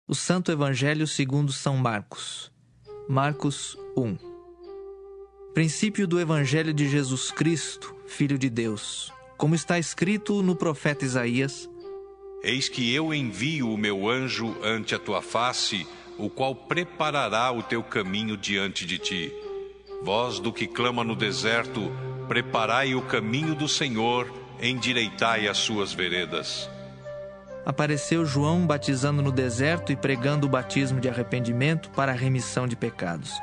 O Santo Evangelho segundo São Marcos. Marcos 1. Princípio do Evangelho de Jesus Cristo, Filho de Deus. Como está escrito no profeta Isaías: Eis que eu envio o meu anjo ante a tua face, o qual preparará o teu caminho diante de ti. Voz do que clama no deserto, preparai o caminho do Senhor, endireitai as suas veredas. Apareceu João batizando no deserto e pregando o batismo de arrependimento para a remissão de pecados.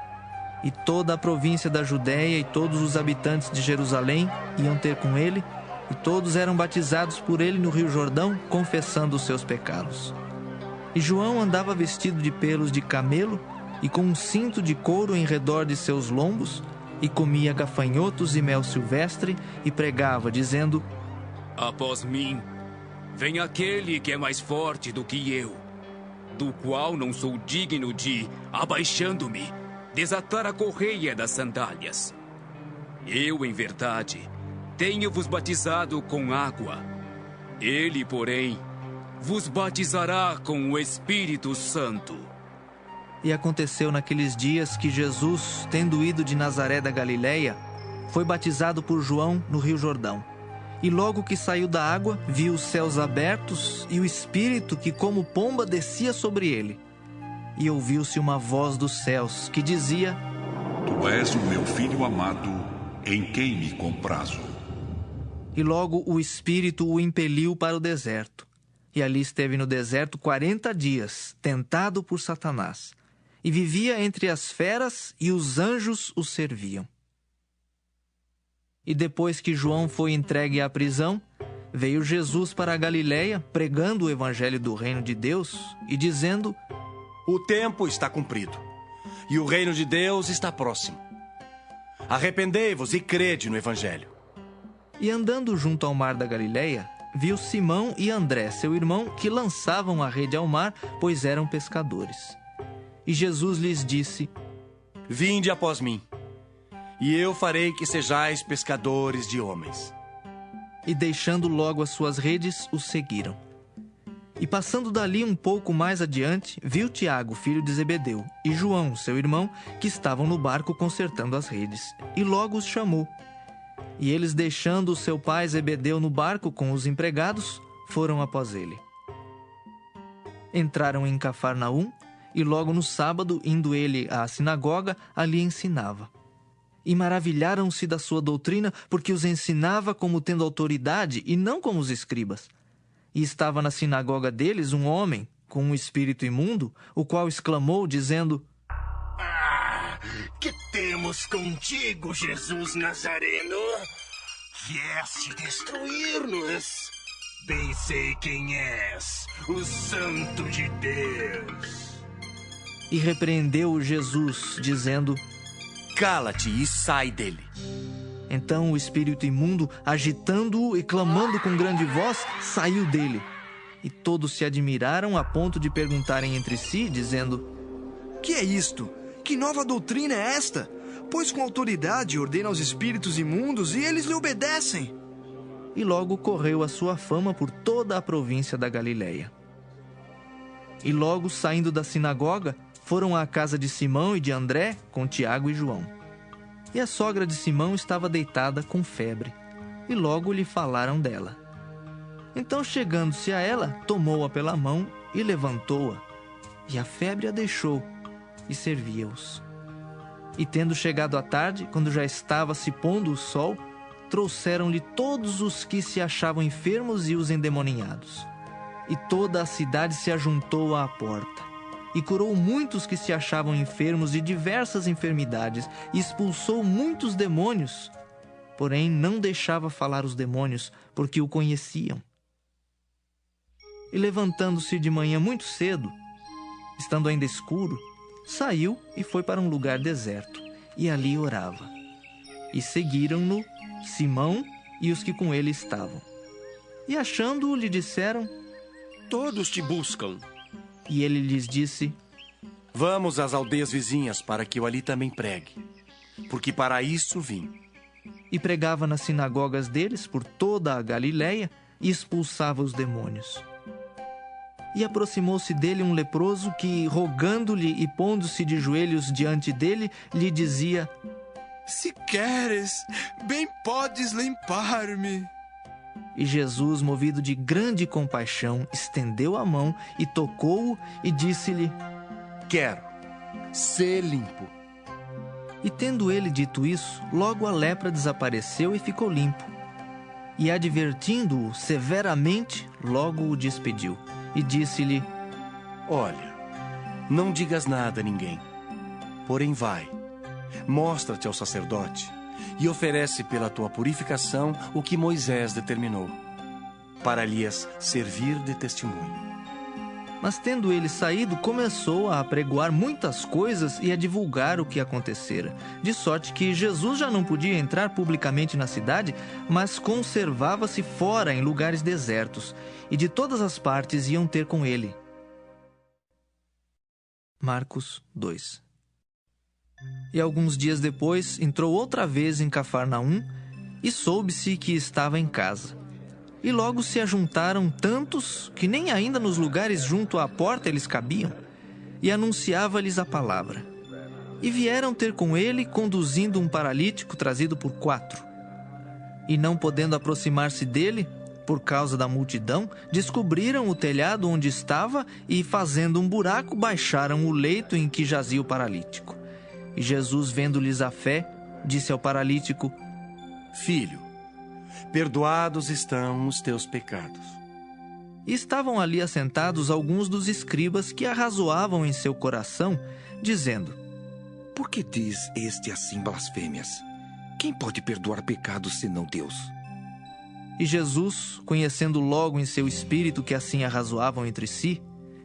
E toda a província da Judéia e todos os habitantes de Jerusalém iam ter com ele, e todos eram batizados por ele no Rio Jordão, confessando os seus pecados. E João andava vestido de pelos de camelo e com um cinto de couro em redor de seus lombos, e comia gafanhotos e mel silvestre, e pregava, dizendo: Após mim, vem aquele que é mais forte do que eu, do qual não sou digno de, abaixando-me, desatar a correia das sandálias. Eu, em verdade, tenho-vos batizado com água. Ele, porém, vos batizará com o Espírito Santo. E aconteceu naqueles dias que Jesus, tendo ido de Nazaré da Galileia, foi batizado por João no Rio Jordão. E logo que saiu da água, viu os céus abertos e o Espírito que como pomba descia sobre ele. E ouviu-se uma voz dos céus que dizia: Tu és o meu Filho amado, em quem me comprazo. E logo o Espírito o impeliu para o deserto. E ali esteve no deserto 40 dias, tentado por Satanás. E vivia entre as feras, e os anjos o serviam. E depois que João foi entregue à prisão, veio Jesus para a Galileia, pregando o evangelho do reino de Deus e dizendo: O tempo está cumprido, e o reino de Deus está próximo. Arrependei-vos e crede no evangelho. E andando junto ao mar da Galileia, viu Simão e André, seu irmão, que lançavam a rede ao mar, pois eram pescadores. E Jesus lhes disse: Vinde após mim, e eu farei que sejais pescadores de homens. E deixando logo as suas redes, os seguiram. E passando dali um pouco mais adiante, viu Tiago, filho de Zebedeu, e João, seu irmão, que estavam no barco consertando as redes, e logo os chamou. E eles, deixando o seu pai Zebedeu no barco com os empregados, foram após ele. Entraram em Cafarnaum, e logo no sábado, indo ele à sinagoga, ali ensinava. E maravilharam-se da sua doutrina, porque os ensinava como tendo autoridade e não como os escribas. E estava na sinagoga deles um homem com um espírito imundo, o qual exclamou, dizendo: Que temos contigo, Jesus Nazareno? Vieste destruir-nos. Bem sei quem és, o Santo de Deus. E repreendeu-o Jesus, dizendo: Cala-te e sai dele. Então o espírito imundo, agitando-o e clamando com grande voz, saiu dele. E todos se admiraram a ponto de perguntarem entre si, dizendo: Que é isto? Que nova doutrina é esta? Pois com autoridade ordena aos espíritos imundos e eles lhe obedecem. E logo correu a sua fama por toda a província da Galileia. E logo, saindo da sinagoga, foram à casa de Simão e de André, com Tiago e João. E a sogra de Simão estava deitada com febre, e logo lhe falaram dela. Então, chegando-se a ela, tomou-a pela mão e levantou-a, e a febre a deixou, e servia-os. E tendo chegado a tarde, quando já estava se pondo o sol, trouxeram-lhe todos os que se achavam enfermos e os endemoninhados. E toda a cidade se ajuntou à porta. E curou muitos que se achavam enfermos de diversas enfermidades, e expulsou muitos demônios. Porém, não deixava falar os demônios, porque o conheciam. E levantando-se de manhã muito cedo, estando ainda escuro, saiu e foi para um lugar deserto, e ali orava. E seguiram-no Simão e os que com ele estavam. E achando-o, lhe disseram: Todos te buscam. E ele lhes disse: Vamos às aldeias vizinhas, para que eu ali também pregue, porque para isso vim. E pregava nas sinagogas deles por toda a Galileia, e expulsava os demônios. E aproximou-se dele um leproso que, rogando-lhe e pondo-se de joelhos diante dele, lhe dizia: Se queres, bem podes limpar-me. E Jesus, movido de grande compaixão, estendeu a mão e tocou-o e disse-lhe: Quero, sê limpo. E tendo ele dito isso, logo a lepra desapareceu e ficou limpo. E advertindo-o severamente, logo o despediu. E disse-lhe: Olha, não digas nada a ninguém. Porém vai, mostra-te ao sacerdote e oferece pela tua purificação o que Moisés determinou, para lhes servir de testemunho. Mas tendo ele saído, começou a apregoar muitas coisas e a divulgar o que acontecera, de sorte que Jesus já não podia entrar publicamente na cidade, mas conservava-se fora em lugares desertos, e de todas as partes iam ter com ele. Marcos 2. E alguns dias depois entrou outra vez em Cafarnaum, e soube-se que estava em casa. E logo se ajuntaram tantos que nem ainda nos lugares junto à porta eles cabiam, e anunciava-lhes a palavra. E vieram ter com ele, conduzindo um paralítico trazido por 4. E não podendo aproximar-se dele, por causa da multidão, descobriram o telhado onde estava e, fazendo um buraco, baixaram o leito em que jazia o paralítico. E Jesus, vendo-lhes a fé, disse ao paralítico: Filho, perdoados estão os teus pecados. E estavam ali assentados alguns dos escribas que arrazoavam em seu coração, dizendo: Por que diz este assim blasfêmias? Quem pode perdoar pecados senão Deus? E Jesus, conhecendo logo em seu espírito que assim arrazoavam entre si,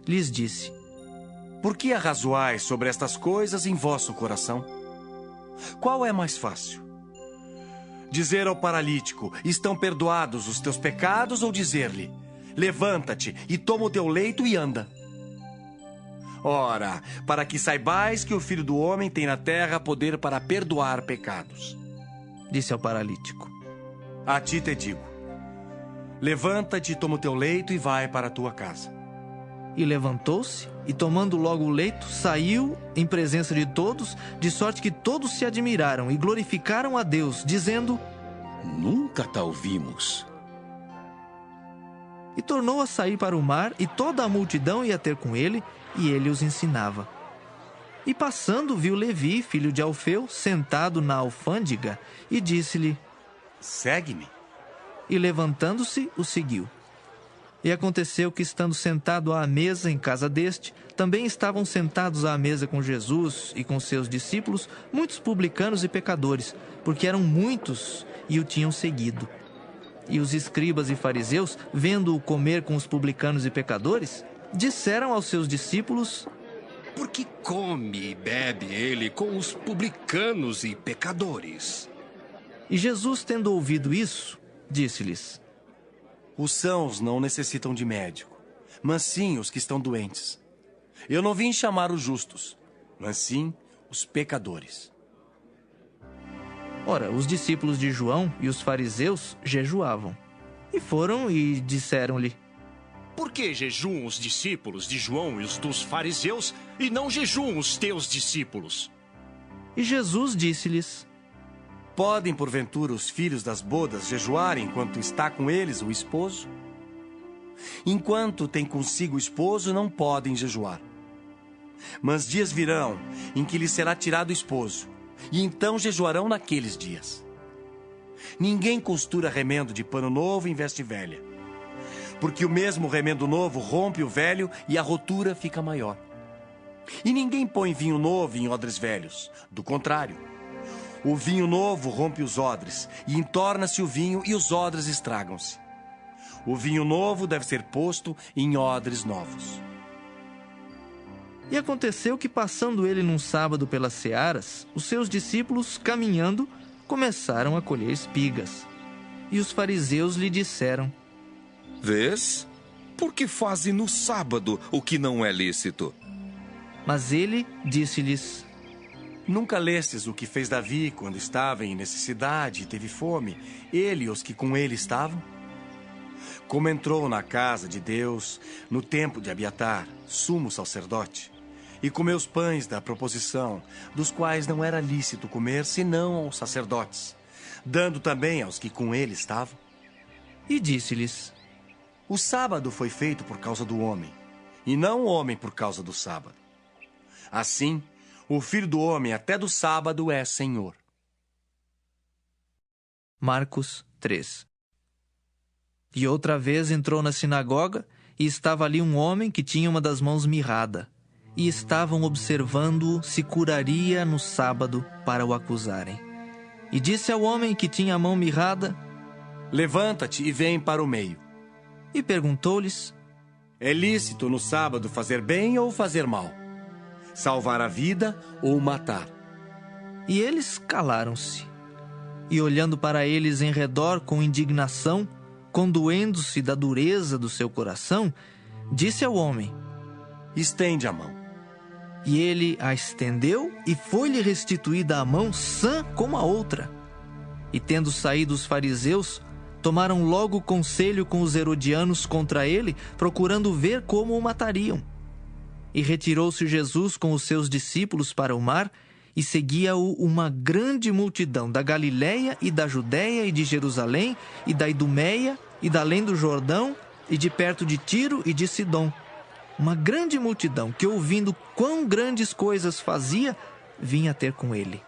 lhes disse: Por que arrazoais sobre estas coisas em vosso coração? Qual é mais fácil? Dizer ao paralítico: estão perdoados os teus pecados, ou dizer-lhe: levanta-te e toma o teu leito e anda? Ora, para que saibais que o Filho do Homem tem na terra poder para perdoar pecados. Disse ao paralítico: A ti te digo, levanta-te, toma o teu leito e vai para a tua casa. E levantou-se, e tomando logo o leito, saiu em presença de todos, de sorte que todos se admiraram e glorificaram a Deus, dizendo: Nunca tal vimos. E tornou a sair para o mar, e toda a multidão ia ter com ele, e ele os ensinava. E passando, viu Levi, filho de Alfeu, sentado na alfândega, e disse-lhe: Segue-me. E levantando-se, o seguiu. E aconteceu que, estando sentado à mesa em casa deste, também estavam sentados à mesa com Jesus e com seus discípulos muitos publicanos e pecadores, porque eram muitos e o tinham seguido. E os escribas e fariseus, vendo-o comer com os publicanos e pecadores, disseram aos seus discípulos: Por que come e bebe ele com os publicanos e pecadores? E Jesus, tendo ouvido isso, disse-lhes: Os sãos não necessitam de médico, mas sim os que estão doentes. Eu não vim chamar os justos, mas sim os pecadores. Ora, os discípulos de João e os fariseus jejuavam. E foram e disseram-lhe: Por que jejuam os discípulos de João e os dos fariseus, e não jejuam os teus discípulos? E Jesus disse-lhes: Podem, porventura, os filhos das bodas jejuarem enquanto está com eles o esposo? Enquanto tem consigo o esposo, não podem jejuar. Mas dias virão em que lhes será tirado o esposo, e então jejuarão naqueles dias. Ninguém costura remendo de pano novo em veste velha, porque o mesmo remendo novo rompe o velho e a rotura fica maior. E ninguém põe vinho novo em odres velhos, do contrário. O vinho novo rompe os odres, e entorna-se o vinho, e os odres estragam-se. O vinho novo deve ser posto em odres novos. E aconteceu que, passando ele num sábado pelas searas, os seus discípulos, caminhando, começaram a colher espigas. E os fariseus lhe disseram: Vês? Por que fazem no sábado o que não é lícito? Mas ele disse-lhes: Nunca lestes o que fez Davi quando estava em necessidade e teve fome, ele e os que com ele estavam? Como entrou na casa de Deus, no tempo de Abiatar, sumo sacerdote, e comeu os pães da proposição, dos quais não era lícito comer, senão aos sacerdotes, dando também aos que com ele estavam. E disse-lhes: O sábado foi feito por causa do homem, e não o homem por causa do sábado. Assim, o Filho do Homem até do sábado é Senhor. Marcos 3. E outra vez entrou na sinagoga, e estava ali um homem que tinha uma das mãos mirrada, e estavam observando-o se curaria no sábado para o acusarem. E disse ao homem que tinha a mão mirrada: Levanta-te e vem para o meio. E perguntou-lhes: É lícito no sábado fazer bem ou fazer mal? Salvar a vida ou matar? E eles calaram-se. E olhando para eles em redor com indignação, condoendo-se da dureza do seu coração, disse ao homem: Estende a mão. E ele a estendeu, e foi-lhe restituída a mão sã como a outra. E tendo saído os fariseus, tomaram logo conselho com os herodianos contra ele, procurando ver como o matariam. E retirou-se Jesus com os seus discípulos para o mar, e seguia-o uma grande multidão da Galiléia e da Judéia e de Jerusalém e da Idumeia e da além do Jordão e de perto de Tiro e de Sidom. Uma grande multidão que, ouvindo quão grandes coisas fazia, vinha ter com ele.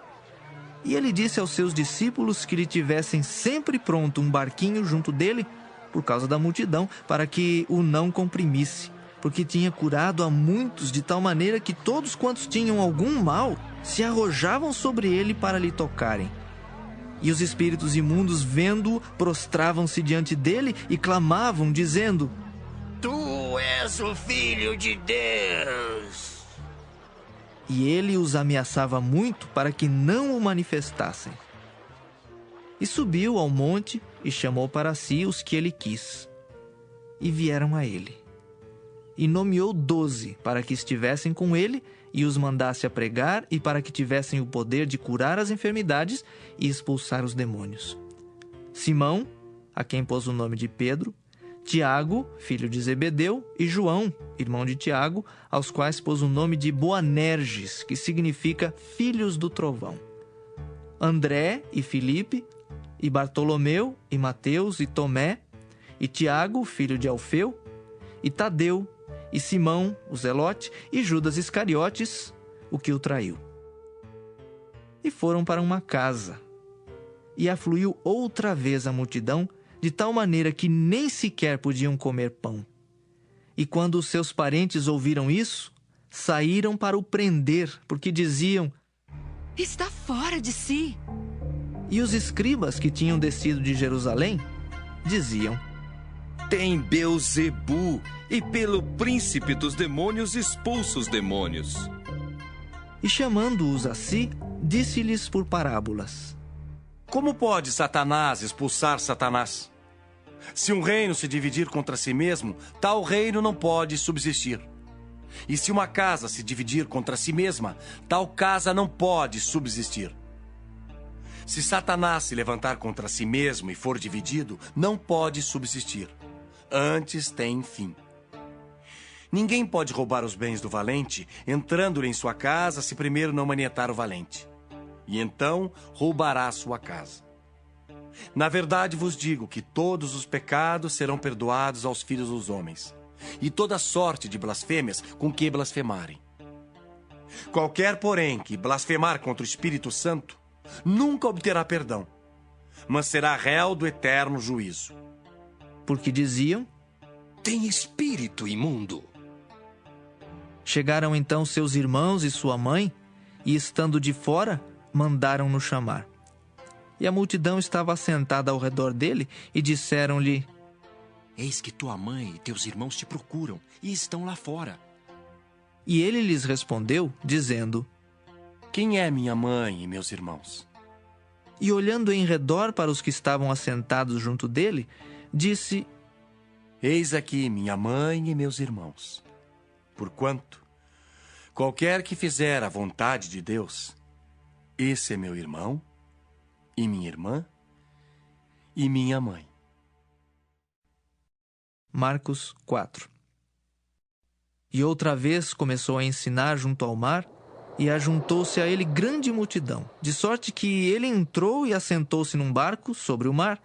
E ele disse aos seus discípulos que lhe tivessem sempre pronto um barquinho junto dele, por causa da multidão, para que o não comprimisse, porque tinha curado a muitos de tal maneira que todos quantos tinham algum mal se arrojavam sobre ele para lhe tocarem. E os espíritos imundos, vendo-o, prostravam-se diante dele e clamavam, dizendo: Tu és o Filho de Deus. E ele os ameaçava muito para que não o manifestassem. E subiu ao monte e chamou para si os que ele quis. E vieram a ele. E nomeou 12 para que estivessem com ele e os mandasse a pregar e para que tivessem o poder de curar as enfermidades e expulsar os demônios. Simão, a quem pôs o nome de Pedro, Tiago, filho de Zebedeu, e João, irmão de Tiago, aos quais pôs o nome de Boanerges, que significa filhos do trovão. André e Filipe, e Bartolomeu, e Mateus, e Tomé, e Tiago, filho de Alfeu, e Tadeu, e Simão, o Zelote, e Judas Iscariotes, o que o traiu. E foram para uma casa, e afluiu outra vez a multidão, de tal maneira que nem sequer podiam comer pão. E quando os seus parentes ouviram isso, saíram para o prender, porque diziam: Está fora de si. E os escribas que tinham descido de Jerusalém diziam: Tem Beelzebu, e pelo príncipe dos demônios expulsa os demônios. E chamando-os a si, disse-lhes por parábolas: Como pode Satanás expulsar Satanás? Se um reino se dividir contra si mesmo, tal reino não pode subsistir. E se uma casa se dividir contra si mesma, tal casa não pode subsistir. Se Satanás se levantar contra si mesmo e for dividido, não pode subsistir. Antes tem fim. Ninguém pode roubar os bens do valente, entrando-lhe em sua casa, se primeiro não manietar o valente. E então roubará sua casa. Na verdade vos digo que todos os pecados serão perdoados aos filhos dos homens, e toda sorte de blasfêmias com que blasfemarem. Qualquer, porém, que blasfemar contra o Espírito Santo, nunca obterá perdão, mas será réu do eterno juízo. Porque diziam: Tem espírito imundo. Chegaram então seus irmãos e sua mãe, e estando de fora, mandaram-no chamar. E a multidão estava assentada ao redor dele, e disseram-lhe: Eis que tua mãe e teus irmãos te procuram, e estão lá fora. E ele lhes respondeu, dizendo: Quem é minha mãe e meus irmãos? E olhando em redor para os que estavam assentados junto dele, disse: Eis aqui minha mãe e meus irmãos. Porquanto, qualquer que fizer a vontade de Deus, esse é meu irmão, e minha irmã, e minha mãe. Marcos 4. E outra vez começou a ensinar junto ao mar, e ajuntou-se a ele grande multidão, de sorte que ele entrou e assentou-se num barco sobre o mar,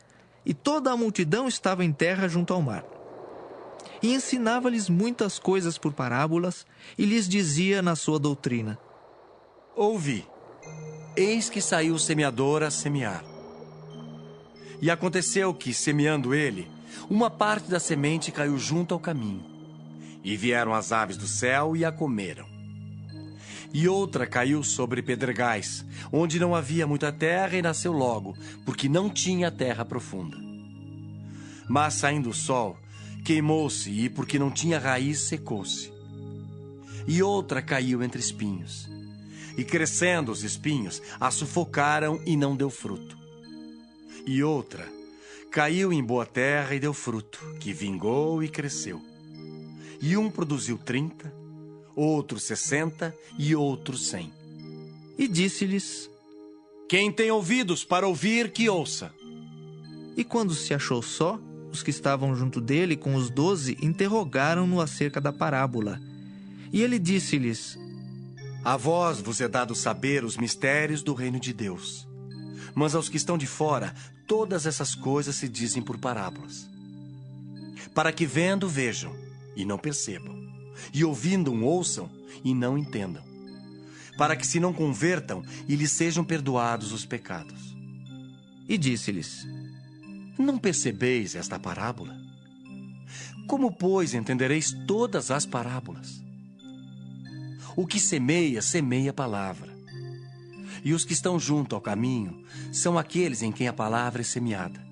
e toda a multidão estava em terra junto ao mar. E ensinava-lhes muitas coisas por parábolas, e lhes dizia na sua doutrina: Ouvi, eis que saiu o semeador a semear. E aconteceu que, semeando ele, uma parte da semente caiu junto ao caminho. E vieram as aves do céu e a comeram. E outra caiu sobre pedregais, onde não havia muita terra, e nasceu logo, porque não tinha terra profunda. Mas, saindo o sol, queimou-se, e porque não tinha raiz, secou-se. E outra caiu entre espinhos. E crescendo os espinhos, a sufocaram e não deu fruto. E outra caiu em boa terra e deu fruto, que vingou e cresceu. E um produziu 30, outro 60 e outro 100. E disse-lhes: Quem tem ouvidos para ouvir, que ouça. E quando se achou só, os que estavam junto dele com os 12 interrogaram-no acerca da parábola. E ele disse-lhes: A vós vos é dado saber os mistérios do reino de Deus. Mas aos que estão de fora, todas essas coisas se dizem por parábolas. Para que vendo, vejam e não percebam, e ouvindo, ouçam e não entendam, para que se não convertam e lhes sejam perdoados os pecados. E disse-lhes: Não percebeis esta parábola? Como, pois, entendereis todas as parábolas? O que semeia, semeia a palavra. E os que estão junto ao caminho são aqueles em quem a palavra é semeada.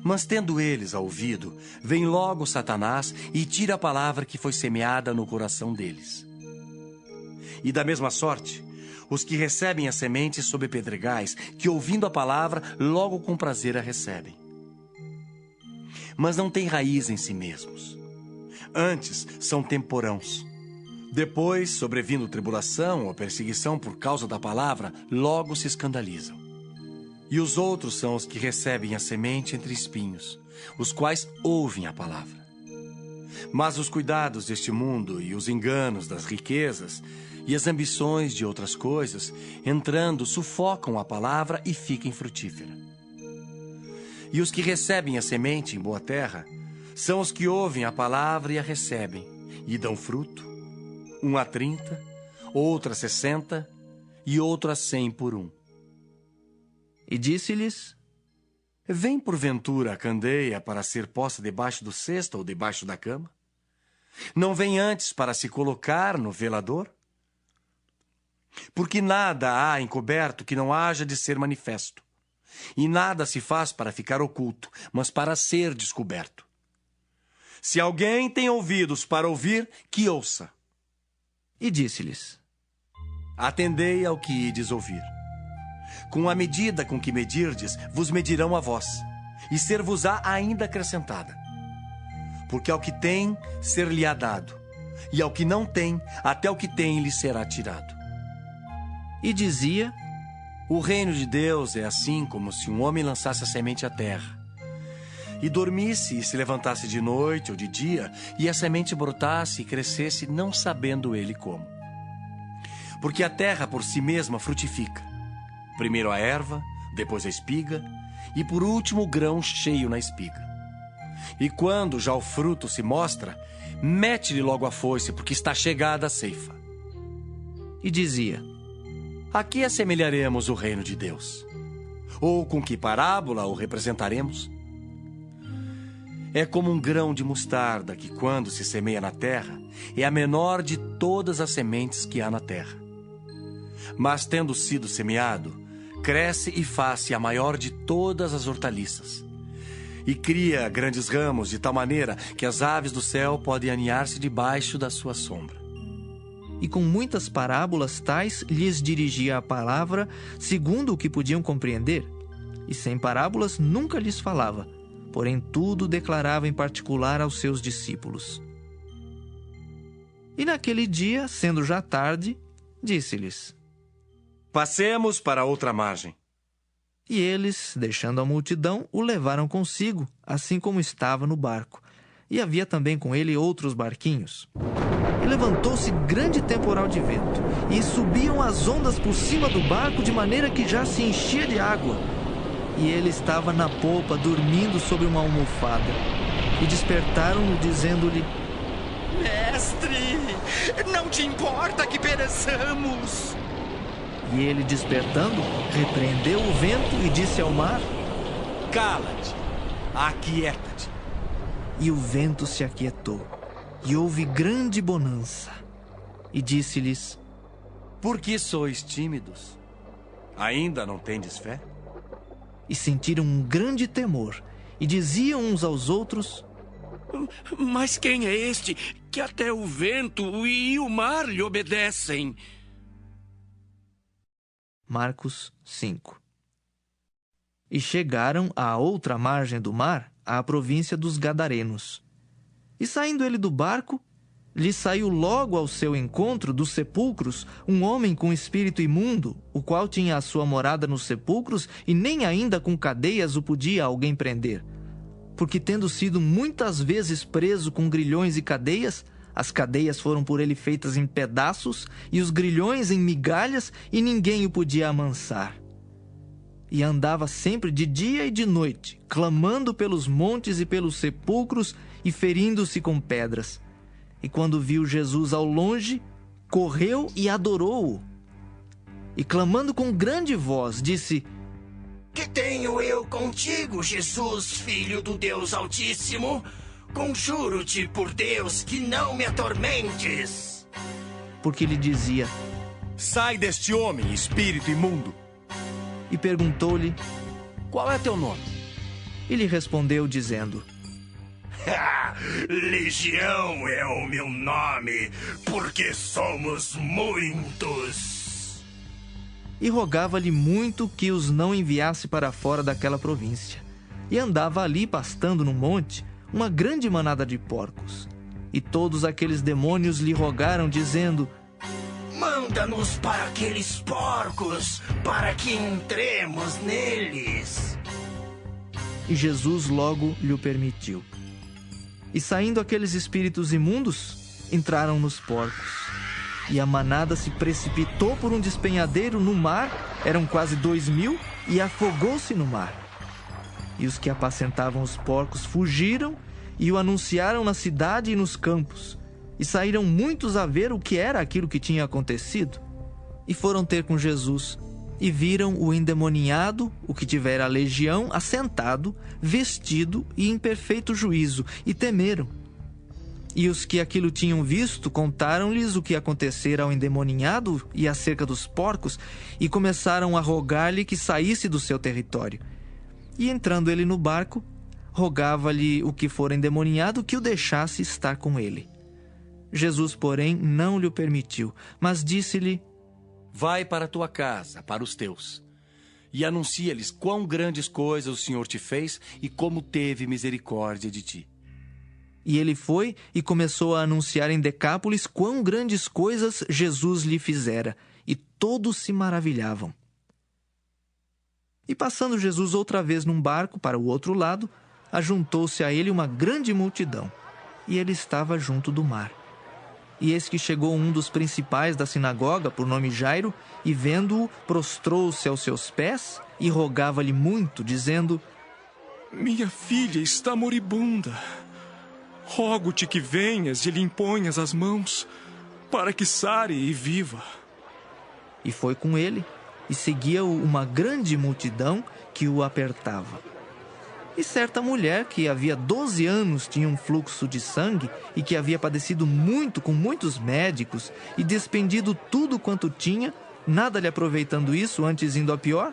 Mas tendo eles a ouvido, vem logo Satanás e tira a palavra que foi semeada no coração deles. E da mesma sorte, os que recebem a semente sob pedregais, que ouvindo a palavra, logo com prazer a recebem. Mas não têm raiz em si mesmos. Antes são temporãos. Depois, sobrevindo tribulação ou perseguição por causa da palavra, logo se escandalizam. E os outros são os que recebem a semente entre espinhos, os quais ouvem a palavra. Mas os cuidados deste mundo e os enganos das riquezas e as ambições de outras coisas, entrando, sufocam a palavra e fica infrutífera. E os que recebem a semente em boa terra são os que ouvem a palavra e a recebem, e dão fruto, um a 30, outro a 60 e outro a 100 por um. E disse-lhes: Vem porventura a candeia para ser posta debaixo do cesto ou debaixo da cama? Não vem antes para se colocar no velador? Porque nada há encoberto que não haja de ser manifesto, e nada se faz para ficar oculto, mas para ser descoberto. Se alguém tem ouvidos para ouvir, que ouça. E disse-lhes: Atendei ao que ides ouvir. Com a medida com que medirdes, vos medirão a vós, e ser-vos-á ainda acrescentada. Porque ao que tem, ser-lhe-á dado, e ao que não tem, até o que tem lhe será tirado. E dizia: O reino de Deus é assim como se um homem lançasse a semente à terra, e dormisse e se levantasse de noite ou de dia, e a semente brotasse e crescesse, não sabendo ele como. Porque a terra por si mesma frutifica. Primeiro a erva, depois a espiga, e por último o grão cheio na espiga. E quando já o fruto se mostra, mete-lhe logo a foice, porque está chegada a ceifa. E dizia: A que assemelharemos o reino de Deus? Ou com que parábola o representaremos? É como um grão de mostarda que, quando se semeia na terra, é a menor de todas as sementes que há na terra. Mas, tendo sido semeado, cresce e faz-se a maior de todas as hortaliças. E cria grandes ramos de tal maneira que as aves do céu podem aninhar-se debaixo da sua sombra. E com muitas parábolas tais lhes dirigia a palavra, segundo o que podiam compreender. E sem parábolas nunca lhes falava, porém tudo declarava em particular aos seus discípulos. E naquele dia, sendo já tarde, disse-lhes: Passemos para outra margem. E eles, deixando a multidão, o levaram consigo, assim como estava no barco. e havia também com ele outros barquinhos. E levantou-se grande temporal de vento, e subiam as ondas por cima do barco, de maneira que já se enchia de água. E ele estava na polpa, dormindo sobre uma almofada. E despertaram-no, dizendo-lhe: Mestre, não te importa que pereçamos? E ele, despertando, repreendeu o vento e disse ao mar: Cala-te, aquieta-te. E o vento se aquietou, e houve grande bonança. E disse-lhes: Por que sois tímidos? Ainda não tendes fé? E sentiram um grande temor, e diziam uns aos outros: Mas quem é este que até o vento e o mar lhe obedecem? Marcos 5. E chegaram à outra margem do mar, à província dos Gadarenos. E saindo ele do barco, lhe saiu logo ao seu encontro dos sepulcros um homem com espírito imundo, o qual tinha a sua morada nos sepulcros, e nem ainda com cadeias o podia alguém prender. Porque tendo sido muitas vezes preso com grilhões e cadeias, as cadeias foram por ele feitas em pedaços, e os grilhões em migalhas, e ninguém o podia amansar. E andava sempre de dia e de noite, clamando pelos montes e pelos sepulcros, e ferindo-se com pedras. E quando viu Jesus ao longe, correu e adorou-o. E clamando com grande voz, disse: Que tenho eu contigo, Jesus, Filho do Deus Altíssimo? Conjuro-te por Deus que não me atormentes. Porque lhe dizia: Sai deste homem, espírito imundo. E perguntou-lhe: Qual é teu nome? E lhe respondeu, dizendo: Legião é o meu nome, porque somos muitos. E rogava-lhe muito que os não enviasse para fora daquela província. E andava ali, pastando no monte, uma grande manada de porcos. E todos aqueles demônios lhe rogaram, dizendo: Manda-nos para aqueles porcos, para que entremos neles. E Jesus logo lhe permitiu. E saindo aqueles espíritos imundos, entraram nos porcos. E a manada se precipitou por um despenhadeiro no mar, eram quase 2.000, e afogou-se no mar. E os que apacentavam os porcos fugiram e o anunciaram na cidade e nos campos. E saíram muitos a ver o que era aquilo que tinha acontecido. E foram ter com Jesus, e viram o endemoniado, o que tivera a legião, assentado, vestido e em perfeito juízo, e temeram. E os que aquilo tinham visto contaram-lhes o que acontecera ao endemoniado e acerca dos porcos, e começaram a rogar-lhe que saísse do seu território. E entrando ele no barco, rogava-lhe o que fora endemoniado que o deixasse estar com ele. Jesus, porém, não lhe o permitiu, mas disse-lhe: Vai para a tua casa, para os teus, e anuncia-lhes quão grandes coisas o Senhor te fez e como teve misericórdia de ti. E ele foi e começou a anunciar em Decápolis quão grandes coisas Jesus lhe fizera, e todos se maravilhavam. E passando Jesus outra vez num barco para o outro lado, ajuntou-se a ele uma grande multidão, e ele estava junto do mar. E eis que chegou um dos principais da sinagoga, por nome Jairo, e vendo-o, prostrou-se aos seus pés e rogava-lhe muito, dizendo: Minha filha está moribunda. Rogo-te que venhas e lhe imponhas as mãos, para que sare e viva. E foi com ele, e seguia-o uma grande multidão que o apertava. E certa mulher, que havia 12 anos tinha um fluxo de sangue, e que havia padecido muito com muitos médicos, e despendido tudo quanto tinha, nada lhe aproveitando isso, antes indo a pior,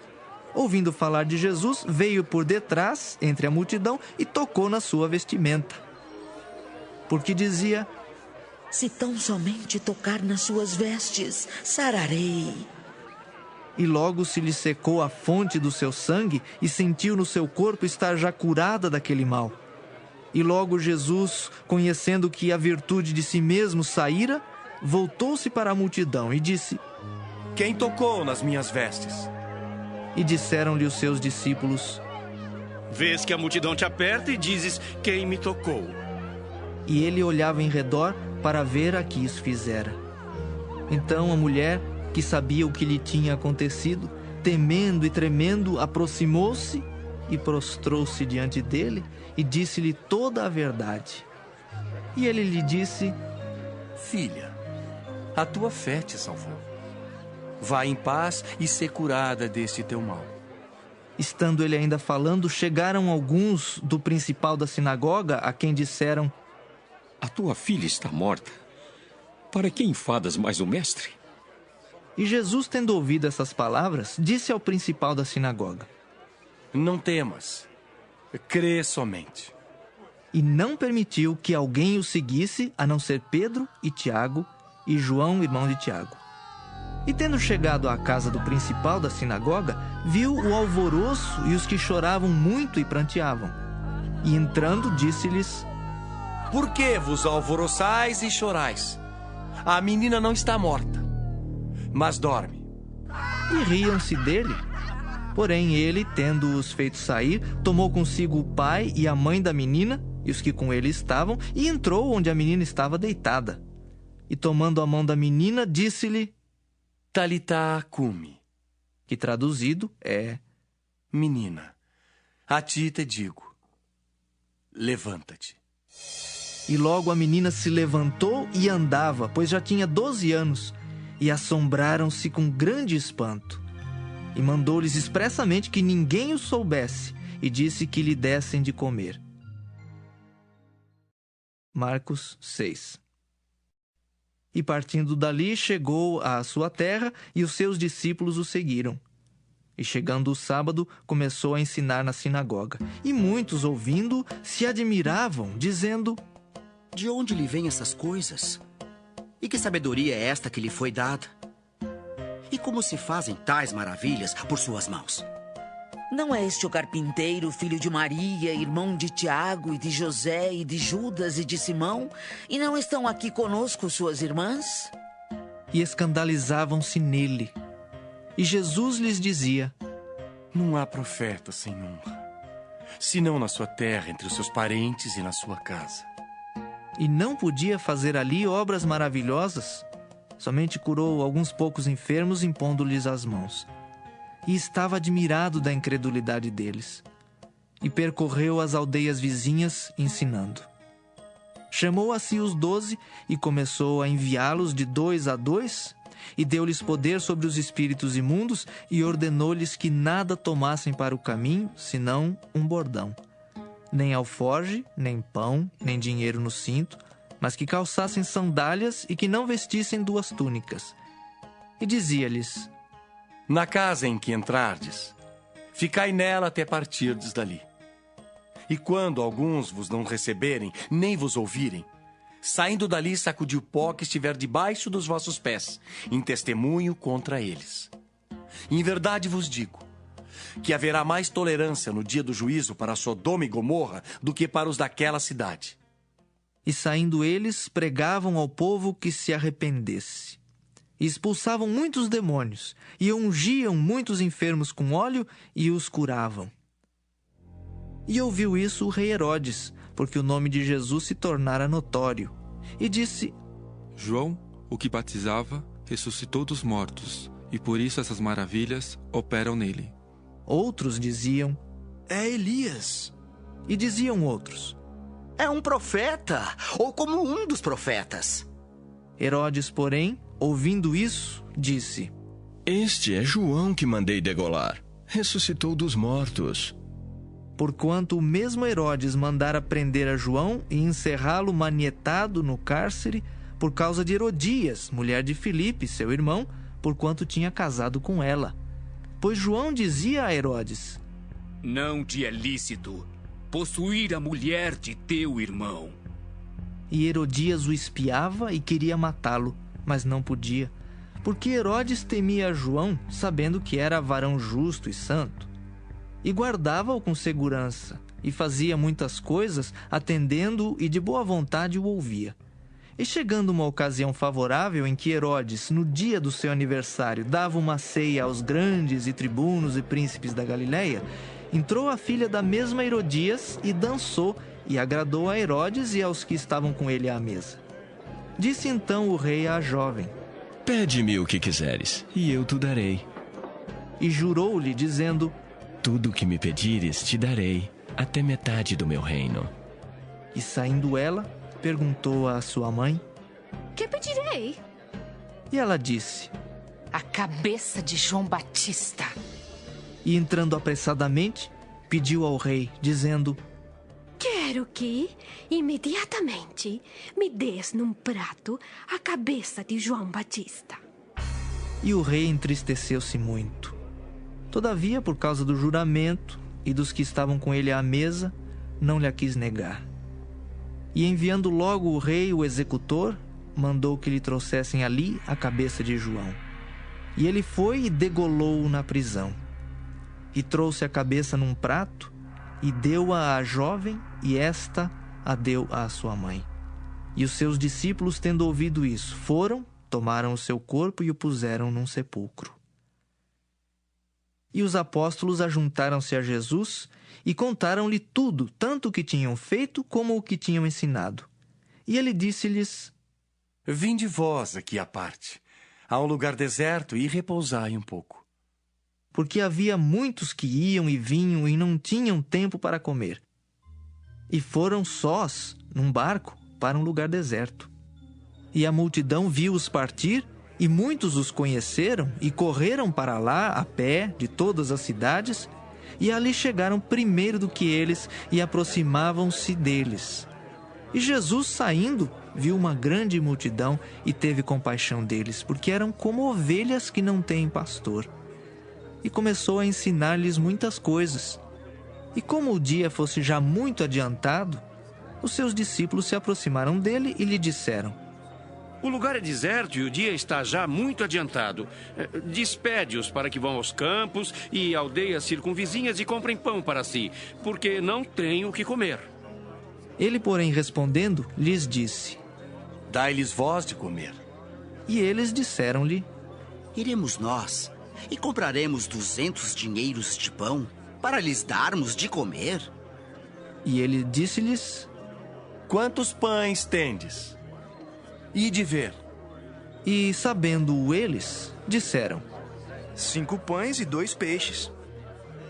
ouvindo falar de Jesus, veio por detrás, entre a multidão, e tocou na sua vestimenta. Porque dizia: Se tão somente tocar nas suas vestes, sararei. E logo se lhe secou a fonte do seu sangue, e sentiu no seu corpo estar já curada daquele mal. E logo Jesus, conhecendo que a virtude de si mesmo saíra, voltou-se para a multidão e disse: Quem tocou nas minhas vestes? E disseram-lhe os seus discípulos: Vês que a multidão te aperta e dizes: Quem me tocou? e ele olhava em redor para ver a que isso fizera. Então a mulher, que sabia o que lhe tinha acontecido, temendo e tremendo, aproximou-se e prostrou-se diante dele e disse-lhe toda a verdade. E ele lhe disse: Filha, a tua fé te salvou. Vá em paz e ser curada deste teu mal. Estando ele ainda falando, chegaram alguns do principal da sinagoga, a quem disseram: A tua filha está morta. Para que enfadas mais o mestre? E Jesus, tendo ouvido essas palavras, disse ao principal da sinagoga: Não temas, crê somente. E não permitiu que alguém o seguisse, a não ser Pedro e Tiago e João, irmão de Tiago. E tendo chegado à casa do principal da sinagoga, viu o alvoroço e os que choravam muito e pranteavam. E entrando, disse-lhes: Por que vos alvoroçais e chorais? A menina não está morta, mas dorme. E riam-se dele. Porém ele, tendo-os feito sair, tomou consigo o pai e a mãe da menina e os que com ele estavam, e entrou onde a menina estava deitada. E tomando a mão da menina, disse-lhe: Talitá cumi, que traduzido é: Menina, a ti te digo, levanta-te. E logo a menina se levantou e andava, pois já tinha 12 anos, e assombraram-se com grande espanto. E mandou-lhes expressamente que ninguém o soubesse, e disse que lhe dessem de comer. Marcos 6. E partindo dali, chegou à sua terra, e os seus discípulos o seguiram. E chegando o sábado, começou a ensinar na sinagoga. E muitos, ouvindo, se admiravam, dizendo: De onde lhe vêm essas coisas? E que sabedoria é esta que lhe foi dada? E como se fazem tais maravilhas por suas mãos? Não é este o carpinteiro, filho de Maria, irmão de Tiago e de José e de Judas e de Simão? E não estão aqui conosco suas irmãs? E escandalizavam-se nele. E Jesus lhes dizia: Não há profeta sem honra, senão na sua terra, entre os seus parentes e na sua casa. E não podia fazer ali obras maravilhosas? Somente curou alguns poucos enfermos, impondo-lhes as mãos. E estava admirado da incredulidade deles. E percorreu as aldeias vizinhas, ensinando. Chamou a si os 12 e começou a enviá-los de 2 a 2, e deu-lhes poder sobre os espíritos imundos, e ordenou-lhes que nada tomassem para o caminho, senão um bordão. Nem alforge, nem pão, nem dinheiro no cinto, mas que calçassem sandálias e que não vestissem 2 túnicas. E dizia-lhes: Na casa em que entrardes, ficai nela até partirdes dali. E quando alguns vos não receberem, nem vos ouvirem, saindo dali, sacudi o pó que estiver debaixo dos vossos pés, em testemunho contra eles. Em verdade vos digo, que haverá mais tolerância no dia do juízo para Sodoma e Gomorra do que para os daquela cidade. E saindo eles, pregavam ao povo que se arrependesse. E expulsavam muitos demônios, e ungiam muitos enfermos com óleo, e os curavam. E ouviu isso o rei Herodes, porque o nome de Jesus se tornara notório. E disse: João, o que batizava, ressuscitou dos mortos, e por isso essas maravilhas operam nele. Outros diziam: É Elias. E diziam outros: É um profeta, ou como um dos profetas. Herodes, porém, ouvindo isso, disse: Este é João que mandei degolar. Ressuscitou dos mortos. Porquanto o mesmo Herodes mandara prender a João e encerrá-lo manietado no cárcere por causa de Herodias, mulher de Filipe, seu irmão, porquanto tinha casado com ela. Pois João dizia a Herodes: Não te é lícito possuir a mulher de teu irmão. E Herodias o espiava e queria matá-lo, mas não podia, porque Herodes temia João, sabendo que era varão justo e santo. E guardava-o com segurança, e fazia muitas coisas, atendendo-o e de boa vontade o ouvia. E chegando uma ocasião favorável em que Herodes, no dia do seu aniversário, dava uma ceia aos grandes e tribunos e príncipes da Galileia, entrou a filha da mesma Herodias e dançou, e agradou a Herodes e aos que estavam com ele à mesa. Disse então o rei à jovem: Pede-me o que quiseres, e eu te darei. E jurou-lhe, dizendo: Tudo o que me pedires te darei, até metade do meu reino. E saindo ela, perguntou à sua mãe: Que pedirei? E ela disse: A cabeça de João Batista. E entrando apressadamente, pediu ao rei, dizendo: Quero que, imediatamente, me des num prato a cabeça de João Batista. E o rei entristeceu-se muito. Todavia, por causa do juramento e dos que estavam com ele à mesa, não lhe a quis negar. E enviando logo o rei o executor, mandou que lhe trouxessem ali a cabeça de João. E ele foi e degolou-o na prisão. E trouxe a cabeça num prato, e deu-a à jovem, e esta a deu à sua mãe. E os seus discípulos, tendo ouvido isso, foram, tomaram o seu corpo e o puseram num sepulcro. E os apóstolos ajuntaram-se a Jesus e contaram-lhe tudo, tanto o que tinham feito como o que tinham ensinado. E ele disse-lhes: Vinde vós aqui à parte, a um lugar deserto, e repousai um pouco. Porque havia muitos que iam e vinham e não tinham tempo para comer. E foram sós, num barco, para um lugar deserto. E a multidão viu-os partir, e muitos os conheceram e correram para lá a pé de todas as cidades, e ali chegaram primeiro do que eles e aproximavam-se deles. E Jesus, saindo, viu uma grande multidão e teve compaixão deles, porque eram como ovelhas que não têm pastor. E começou a ensinar-lhes muitas coisas. E como o dia fosse já muito adiantado, os seus discípulos se aproximaram dele e lhe disseram: O lugar é deserto e o dia está já muito adiantado. Despede-os para que vão aos campos e aldeias circunvizinhas e comprem pão para si, porque não têm o que comer. Ele, porém, respondendo, lhes disse: Dai-lhes vós de comer. E eles disseram-lhe: Iremos nós e compraremos 200 dinheiros de pão para lhes darmos de comer? E ele disse-lhes: Quantos pães tendes? Ide ver. E, sabendo-o eles, disseram: 5 pães e 2 peixes.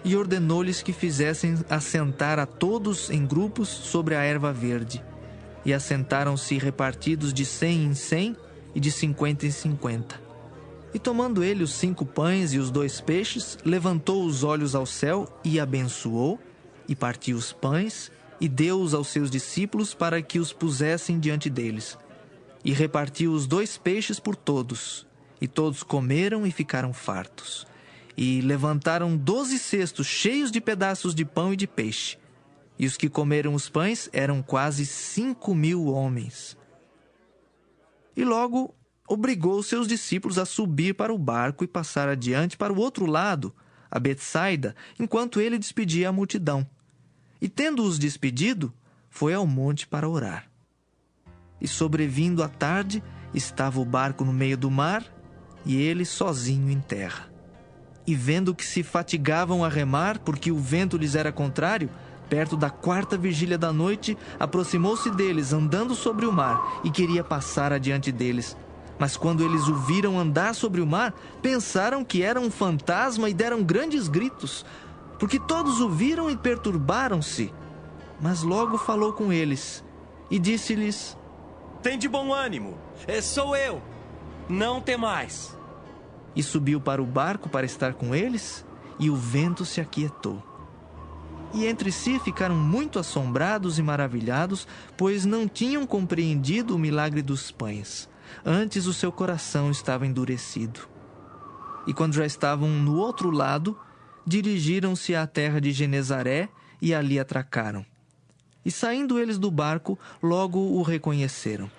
E ordenou-lhes que fizessem assentar a todos em grupos sobre a erva verde. E assentaram-se repartidos de 100 em 100 e de 50 em 50. E tomando ele os 5 pães e os 2 peixes, levantou os olhos ao céu e abençoou, e partiu os pães, e deu-os aos seus discípulos para que os pusessem diante deles. E repartiu os 2 peixes por todos, e todos comeram e ficaram fartos. E levantaram 12 cestos cheios de pedaços de pão e de peixe. E os que comeram os pães eram quase 5.000 homens. E logo obrigou os seus discípulos a subir para o barco e passar adiante para o outro lado, a Betsaida, enquanto ele despedia a multidão. E tendo-os despedido, foi ao monte para orar. E sobrevindo a tarde, estava o barco no meio do mar, e ele sozinho em terra. E vendo que se fatigavam a remar, porque o vento lhes era contrário, perto da 4ª vigília da noite, aproximou-se deles, andando sobre o mar, e queria passar adiante deles. Mas quando eles o viram andar sobre o mar, pensaram que era um fantasma e deram grandes gritos, porque todos o viram e perturbaram-se. Mas logo falou com eles e disse-lhes: Tende bom ânimo, sou eu, não temais. E subiu para o barco para estar com eles, e o vento se aquietou. E entre si ficaram muito assombrados e maravilhados, pois não tinham compreendido o milagre dos pães. Antes o seu coração estava endurecido. E quando já estavam no outro lado, dirigiram-se à terra de Genezaré e ali atracaram. E saindo eles do barco, logo o reconheceram.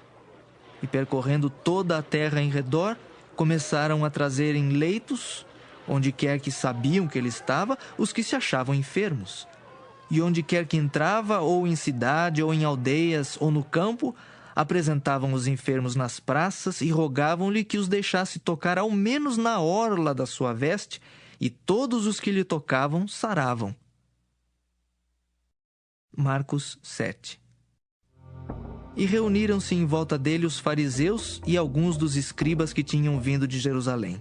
E percorrendo toda a terra em redor, começaram a trazer em leitos, onde quer que sabiam que ele estava, os que se achavam enfermos. E onde quer que entrava, ou em cidade, ou em aldeias, ou no campo, apresentavam os enfermos nas praças e rogavam-lhe que os deixasse tocar ao menos na orla da sua veste, e todos os que lhe tocavam saravam. Marcos 7. E reuniram-se em volta dele os fariseus e alguns dos escribas que tinham vindo de Jerusalém.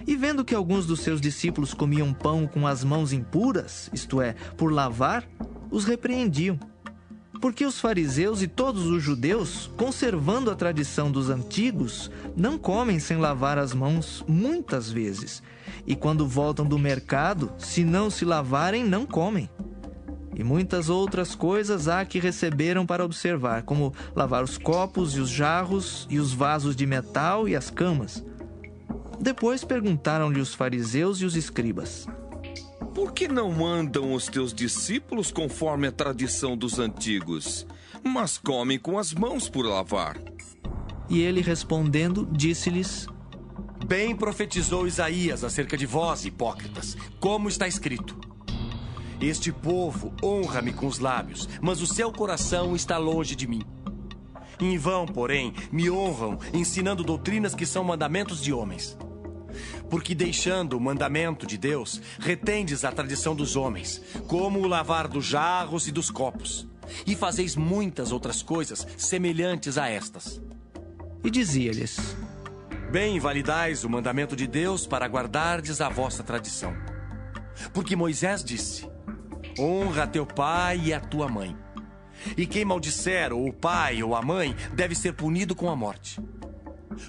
E vendo que alguns dos seus discípulos comiam pão com as mãos impuras, isto é, por lavar, os repreendiam. Porque os fariseus e todos os judeus, conservando a tradição dos antigos, não comem sem lavar as mãos muitas vezes. E quando voltam do mercado, se não se lavarem, não comem. E muitas outras coisas há que receberam para observar, como lavar os copos e os jarros e os vasos de metal e as camas. Depois perguntaram-lhe os fariseus e os escribas: Por que não andam os teus discípulos conforme a tradição dos antigos, mas comem com as mãos por lavar? E ele respondendo, disse-lhes: Bem profetizou Isaías acerca de vós, hipócritas, como está escrito: Este povo honra-me com os lábios, mas o seu coração está longe de mim. Em vão, porém, me honram, ensinando doutrinas que são mandamentos de homens. Porque deixando o mandamento de Deus, retendes a tradição dos homens, como o lavar dos jarros e dos copos, e fazeis muitas outras coisas semelhantes a estas. E dizia-lhes: Bem validais o mandamento de Deus para guardardes a vossa tradição. Porque Moisés disse: Honra a teu pai e a tua mãe. E quem maldisser ou o pai ou a mãe deve ser punido com a morte.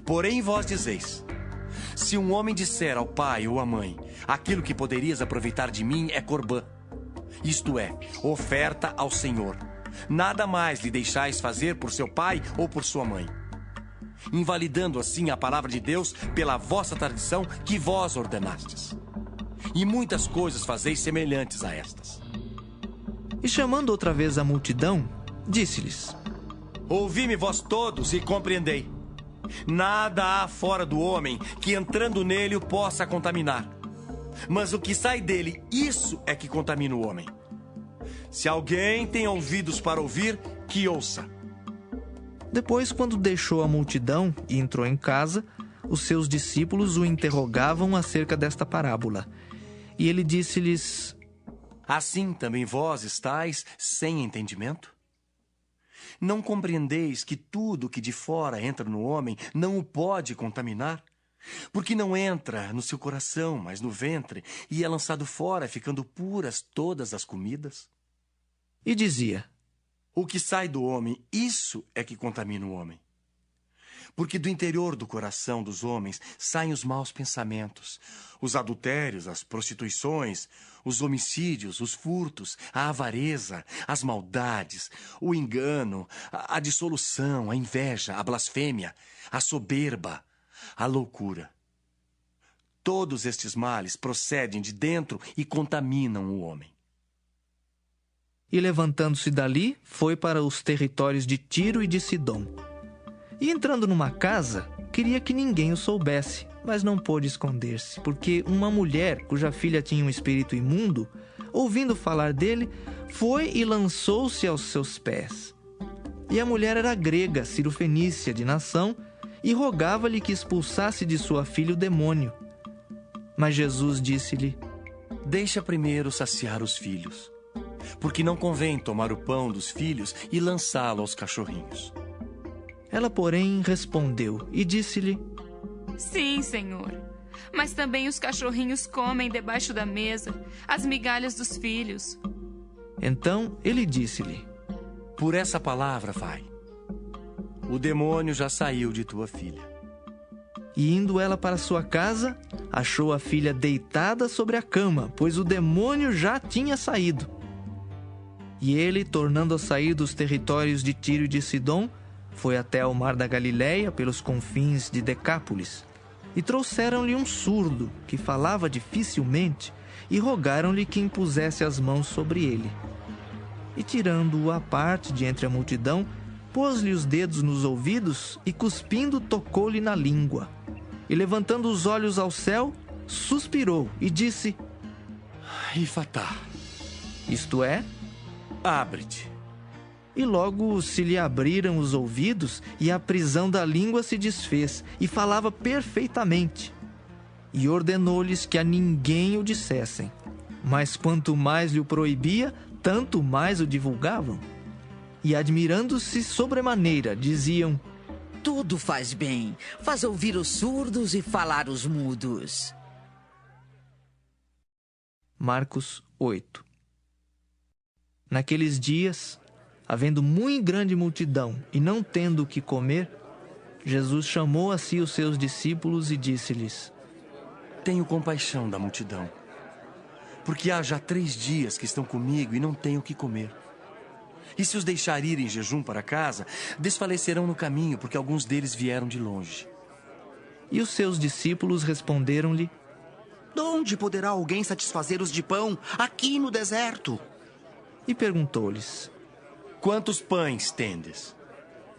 Porém vós dizeis: Se um homem disser ao pai ou à mãe: Aquilo que poderias aproveitar de mim é corbã, isto é, oferta ao Senhor, nada mais lhe deixais fazer por seu pai ou por sua mãe, invalidando assim a palavra de Deus pela vossa tradição que vós ordenastes. E muitas coisas fazeis semelhantes a estas. E chamando outra vez a multidão, disse-lhes: Ouvi-me vós todos e compreendei. Nada há fora do homem que entrando nele o possa contaminar. Mas o que sai dele, isso é que contamina o homem. Se alguém tem ouvidos para ouvir, que ouça. Depois, quando deixou a multidão e entrou em casa, os seus discípulos o interrogavam acerca desta parábola. E ele disse-lhes: Assim também vós estáis sem entendimento? Não compreendeis que tudo que de fora entra no homem não o pode contaminar? Porque não entra no seu coração, mas no ventre, e é lançado fora, ficando puras todas as comidas? E dizia: O que sai do homem, isso é que contamina o homem. Porque do interior do coração dos homens saem os maus pensamentos, os adultérios, as prostituições, os homicídios, os furtos, a avareza, as maldades, o engano, a dissolução, a inveja, a blasfêmia, a soberba, a loucura. Todos estes males procedem de dentro e contaminam o homem. E levantando-se dali, foi para os territórios de Tiro e de Sidom. E entrando numa casa, queria que ninguém o soubesse, mas não pôde esconder-se, porque uma mulher, cuja filha tinha um espírito imundo, ouvindo falar dele, foi e lançou-se aos seus pés. E a mulher era grega, cirofenícia de nação, e rogava-lhe que expulsasse de sua filha o demônio. Mas Jesus disse-lhe: Deixa primeiro saciar os filhos, porque não convém tomar o pão dos filhos e lançá-lo aos cachorrinhos. Ela, porém, respondeu e disse-lhe: Sim, Senhor, mas também os cachorrinhos comem debaixo da mesa as migalhas dos filhos. Então ele disse-lhe: Por essa palavra vai. O demônio já saiu de tua filha. E indo ela para sua casa, achou a filha deitada sobre a cama, pois o demônio já tinha saído. E ele, tornando a sair dos territórios de Tiro e de Sidom, foi até ao mar da Galileia, pelos confins de Decápolis. E trouxeram-lhe um surdo, que falava dificilmente, e rogaram-lhe que impusesse as mãos sobre ele. E tirando-o à parte de entre a multidão, pôs-lhe os dedos nos ouvidos e, cuspindo, tocou-lhe na língua. E levantando os olhos ao céu, suspirou e disse: Efatá, isto é, abre-te. E logo se lhe abriram os ouvidos, e a prisão da língua se desfez, e falava perfeitamente. E ordenou-lhes que a ninguém o dissessem. Mas quanto mais lhe o proibia, tanto mais o divulgavam. E admirando-se sobremaneira, diziam: tudo faz bem, faz ouvir os surdos e falar os mudos. Marcos 8. Naqueles dias, havendo muito grande multidão e não tendo o que comer, Jesus chamou a si os seus discípulos e disse-lhes: tenho compaixão da multidão, porque há já 3 dias que estão comigo e não têm o que comer. E se os deixar ir em jejum para casa, desfalecerão no caminho, porque alguns deles vieram de longe. E os seus discípulos responderam-lhe: de onde poderá alguém satisfazer-os de pão aqui no deserto? E perguntou-lhes: quantos pães tendes?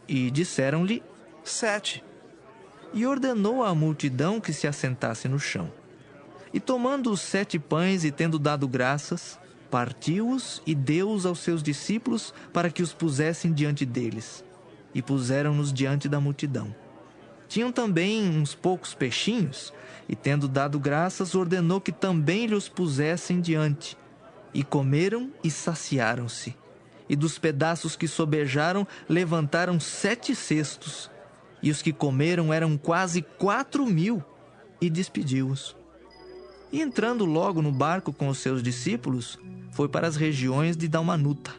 E disseram-lhe: 7. E ordenou à multidão que se assentasse no chão. E tomando os 7 pães e tendo dado graças, partiu-os e deu-os aos seus discípulos para que os pusessem diante deles. E puseram-nos diante da multidão. Tinham também uns poucos peixinhos, e tendo dado graças, ordenou que também lhes pusessem diante. E comeram e saciaram-se. E dos pedaços que sobejaram, levantaram 7 cestos. E os que comeram eram quase 4.000, e despediu-os. E entrando logo no barco com os seus discípulos, foi para as regiões de Dalmanuta.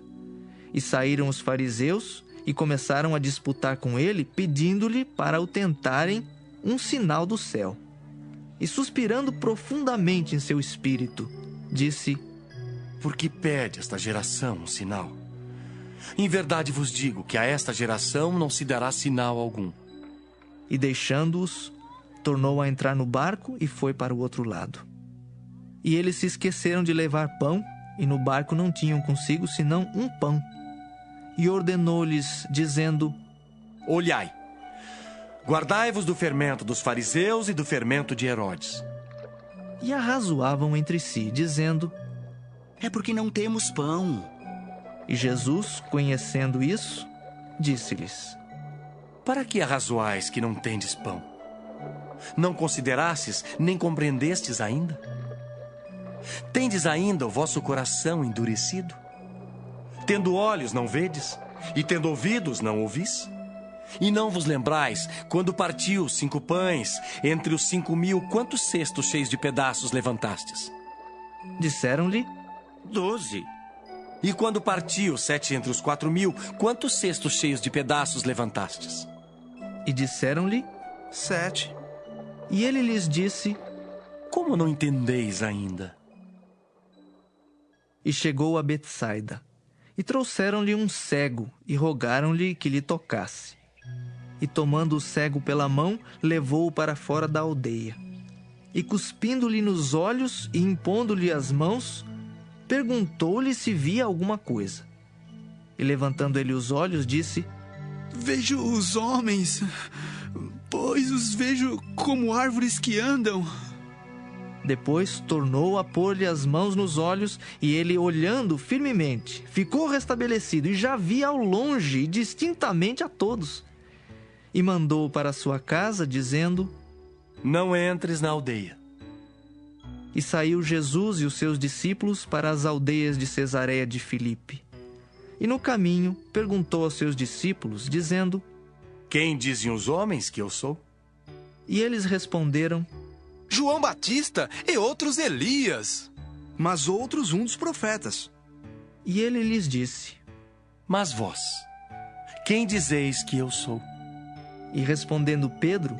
E saíram os fariseus e começaram a disputar com ele, pedindo-lhe para o tentarem um sinal do céu. E suspirando profundamente em seu espírito, disse: por que pede esta geração um sinal? Em verdade vos digo que a esta geração não se dará sinal algum. E deixando-os, tornou a entrar no barco e foi para o outro lado. E eles se esqueceram de levar pão, e no barco não tinham consigo senão um pão. E ordenou-lhes, dizendo: olhai, guardai-vos do fermento dos fariseus e do fermento de Herodes. E arrazoavam entre si, dizendo: é porque não temos pão. E Jesus, conhecendo isso, disse-lhes: para que arrazoais que não tendes pão? Não considerastes, nem compreendestes ainda? Tendes ainda o vosso coração endurecido? Tendo olhos, não vedes? E tendo ouvidos, não ouvis? E não vos lembrais, quando partiu 5 pães, entre os 5.000, quantos cestos cheios de pedaços levantastes? Disseram-lhe: 12. E quando partiu 7 entre os 4.000, quantos cestos cheios de pedaços levantastes? E disseram-lhe: 7. E ele lhes disse: como não entendeis ainda? E chegou a Betsaida, e trouxeram-lhe um cego, e rogaram-lhe que lhe tocasse. E tomando o cego pela mão, levou-o para fora da aldeia. E cuspindo-lhe nos olhos e impondo-lhe as mãos, perguntou-lhe se via alguma coisa. E levantando ele os olhos, disse: vejo os homens, pois os vejo como árvores que andam. Depois tornou a pôr-lhe as mãos nos olhos, e ele, olhando firmemente, ficou restabelecido e já via ao longe e distintamente a todos. E mandou para sua casa, dizendo: não entres na aldeia. E saiu Jesus e os seus discípulos para as aldeias de Cesareia de Filipe. E no caminho perguntou aos seus discípulos, dizendo: quem dizem os homens que eu sou? E eles responderam: João Batista e outros Elias. Mas outros um dos profetas. E ele lhes disse: mas vós, quem dizeis que eu sou? E respondendo Pedro,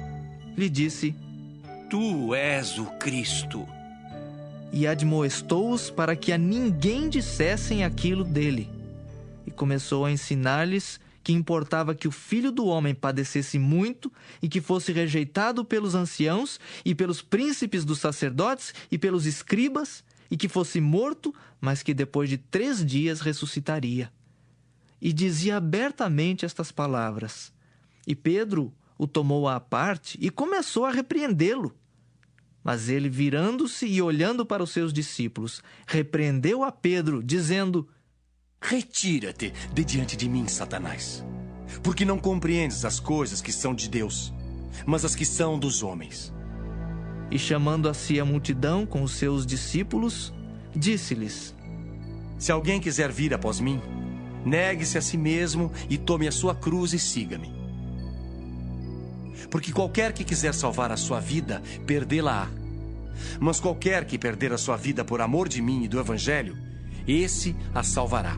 lhe disse: tu és o Cristo. E admoestou-os para que a ninguém dissessem aquilo dele. E começou a ensinar-lhes que importava que o Filho do Homem padecesse muito e que fosse rejeitado pelos anciãos e pelos príncipes dos sacerdotes e pelos escribas, e que fosse morto, mas que depois de 3 dias ressuscitaria. E dizia abertamente estas palavras. E Pedro o tomou à parte e começou a repreendê-lo. Mas ele, virando-se e olhando para os seus discípulos, repreendeu a Pedro, dizendo: retira-te de diante de mim, Satanás, porque não compreendes as coisas que são de Deus, mas as que são dos homens. E chamando a si a multidão com os seus discípulos, disse-lhes: Se alguém quiser vir após mim, negue-se a si mesmo e tome a sua cruz e siga-me. Porque qualquer que quiser salvar a sua vida, perdê-la-á. Mas qualquer que perder a sua vida por amor de mim e do Evangelho, esse a salvará.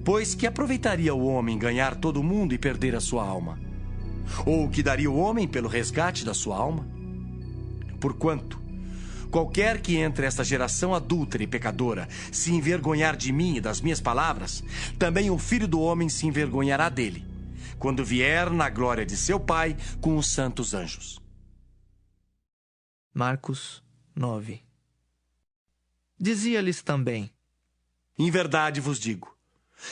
Pois que aproveitaria o homem ganhar todo o mundo e perder a sua alma? Ou o que daria o homem pelo resgate da sua alma? Porquanto, qualquer que entre esta geração adúltera e pecadora se envergonhar de mim e das minhas palavras, também o Filho do Homem se envergonhará dele, quando vier na glória de seu Pai com os santos anjos. Marcos 9. Dizia-lhes também: Em verdade vos digo,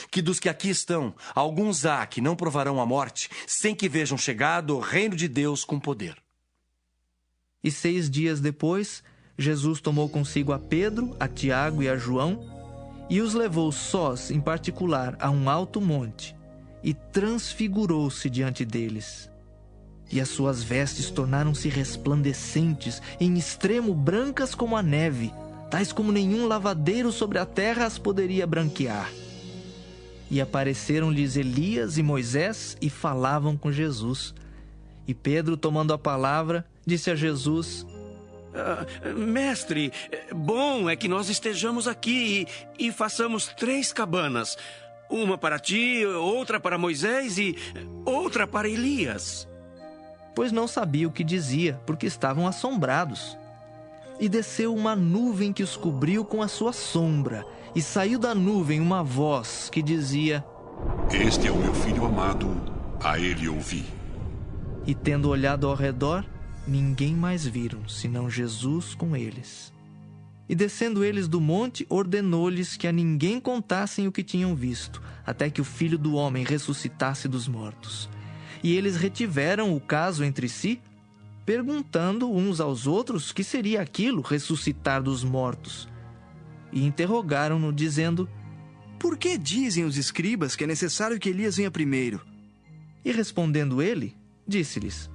que dos que aqui estão, alguns há que não provarão a morte, sem que vejam chegado o reino de Deus com poder. E 6 dias depois, Jesus tomou consigo a Pedro, a Tiago e a João, e os levou sós, em particular, a um alto monte, e transfigurou-se diante deles. E as suas vestes tornaram-se resplandecentes, em extremo brancas como a neve, tais como nenhum lavadeiro sobre a terra as poderia branquear. E apareceram-lhes Elias e Moisés e falavam com Jesus. E Pedro, tomando a palavra, disse a Jesus: Mestre, bom é que nós estejamos aqui e façamos 3 cabanas. Uma para ti, outra para Moisés e outra para Elias. Pois não sabia o que dizia, porque estavam assombrados. E desceu uma nuvem que os cobriu com a sua sombra, e saiu da nuvem uma voz que dizia: Este é o meu filho amado, a ele ouvi. E tendo olhado ao redor, ninguém mais viram, senão Jesus com eles. E descendo eles do monte, ordenou-lhes que a ninguém contassem o que tinham visto, até que o Filho do Homem ressuscitasse dos mortos. E eles retiveram o caso entre si, perguntando uns aos outros que seria aquilo, ressuscitar dos mortos. E interrogaram-no, dizendo: Por que dizem os escribas que é necessário que Elias venha primeiro? E respondendo ele, disse-lhes: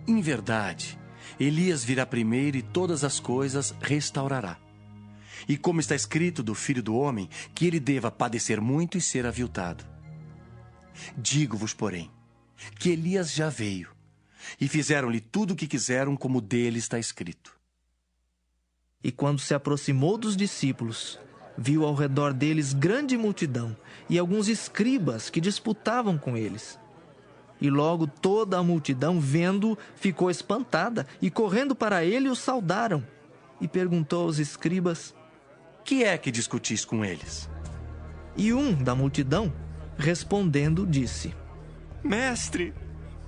Em verdade, Elias virá primeiro e todas as coisas restaurará. E como está escrito do Filho do Homem, que ele deva padecer muito e ser aviltado. Digo-vos, porém, que Elias já veio, e fizeram-lhe tudo o que quiseram, como dele está escrito. E quando se aproximou dos discípulos, viu ao redor deles grande multidão, e alguns escribas que disputavam com eles. E logo toda a multidão, vendo-o, ficou espantada, e correndo para ele o saudaram. E perguntou aos escribas: Que é que discutis com eles? E um da multidão, respondendo, disse: Mestre,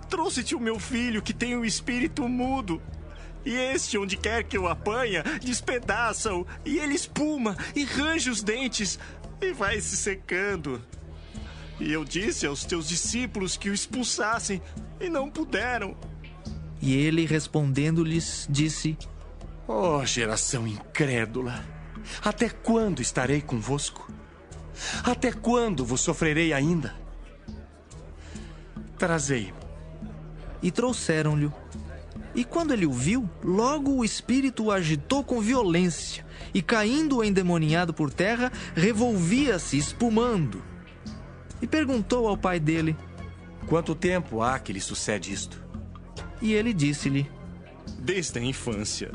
trouxe-te o meu filho que tem o espírito mudo. E este, onde quer que o apanha, despedaça-o, e ele espuma e range os dentes, e vai se secando. E eu disse aos teus discípulos que o expulsassem, e não puderam. E ele, respondendo-lhes, disse: Ó geração incrédula, até quando estarei convosco? Até quando vos sofrerei ainda? Trazei-mo. E trouxeram-lhe. E quando ele o viu, logo o espírito o agitou com violência, e caindo o endemoniado por terra, revolvia-se, espumando. E perguntou ao pai dele: Quanto tempo há que lhe sucede isto? E ele disse-lhe: Desde a infância.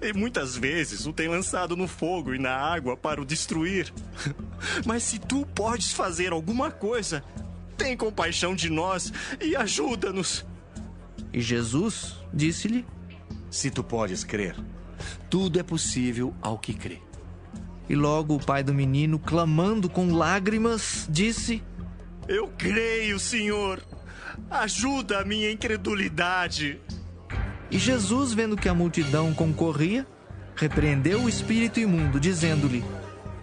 E muitas vezes o tem lançado no fogo e na água para o destruir. Mas se tu podes fazer alguma coisa, tem compaixão de nós e ajuda-nos. E Jesus disse-lhe: Se tu podes crer, tudo é possível ao que crê. E logo o pai do menino, clamando com lágrimas, disse: Eu creio, Senhor. Ajuda a minha incredulidade. E Jesus, vendo que a multidão concorria, repreendeu o espírito imundo, dizendo-lhe: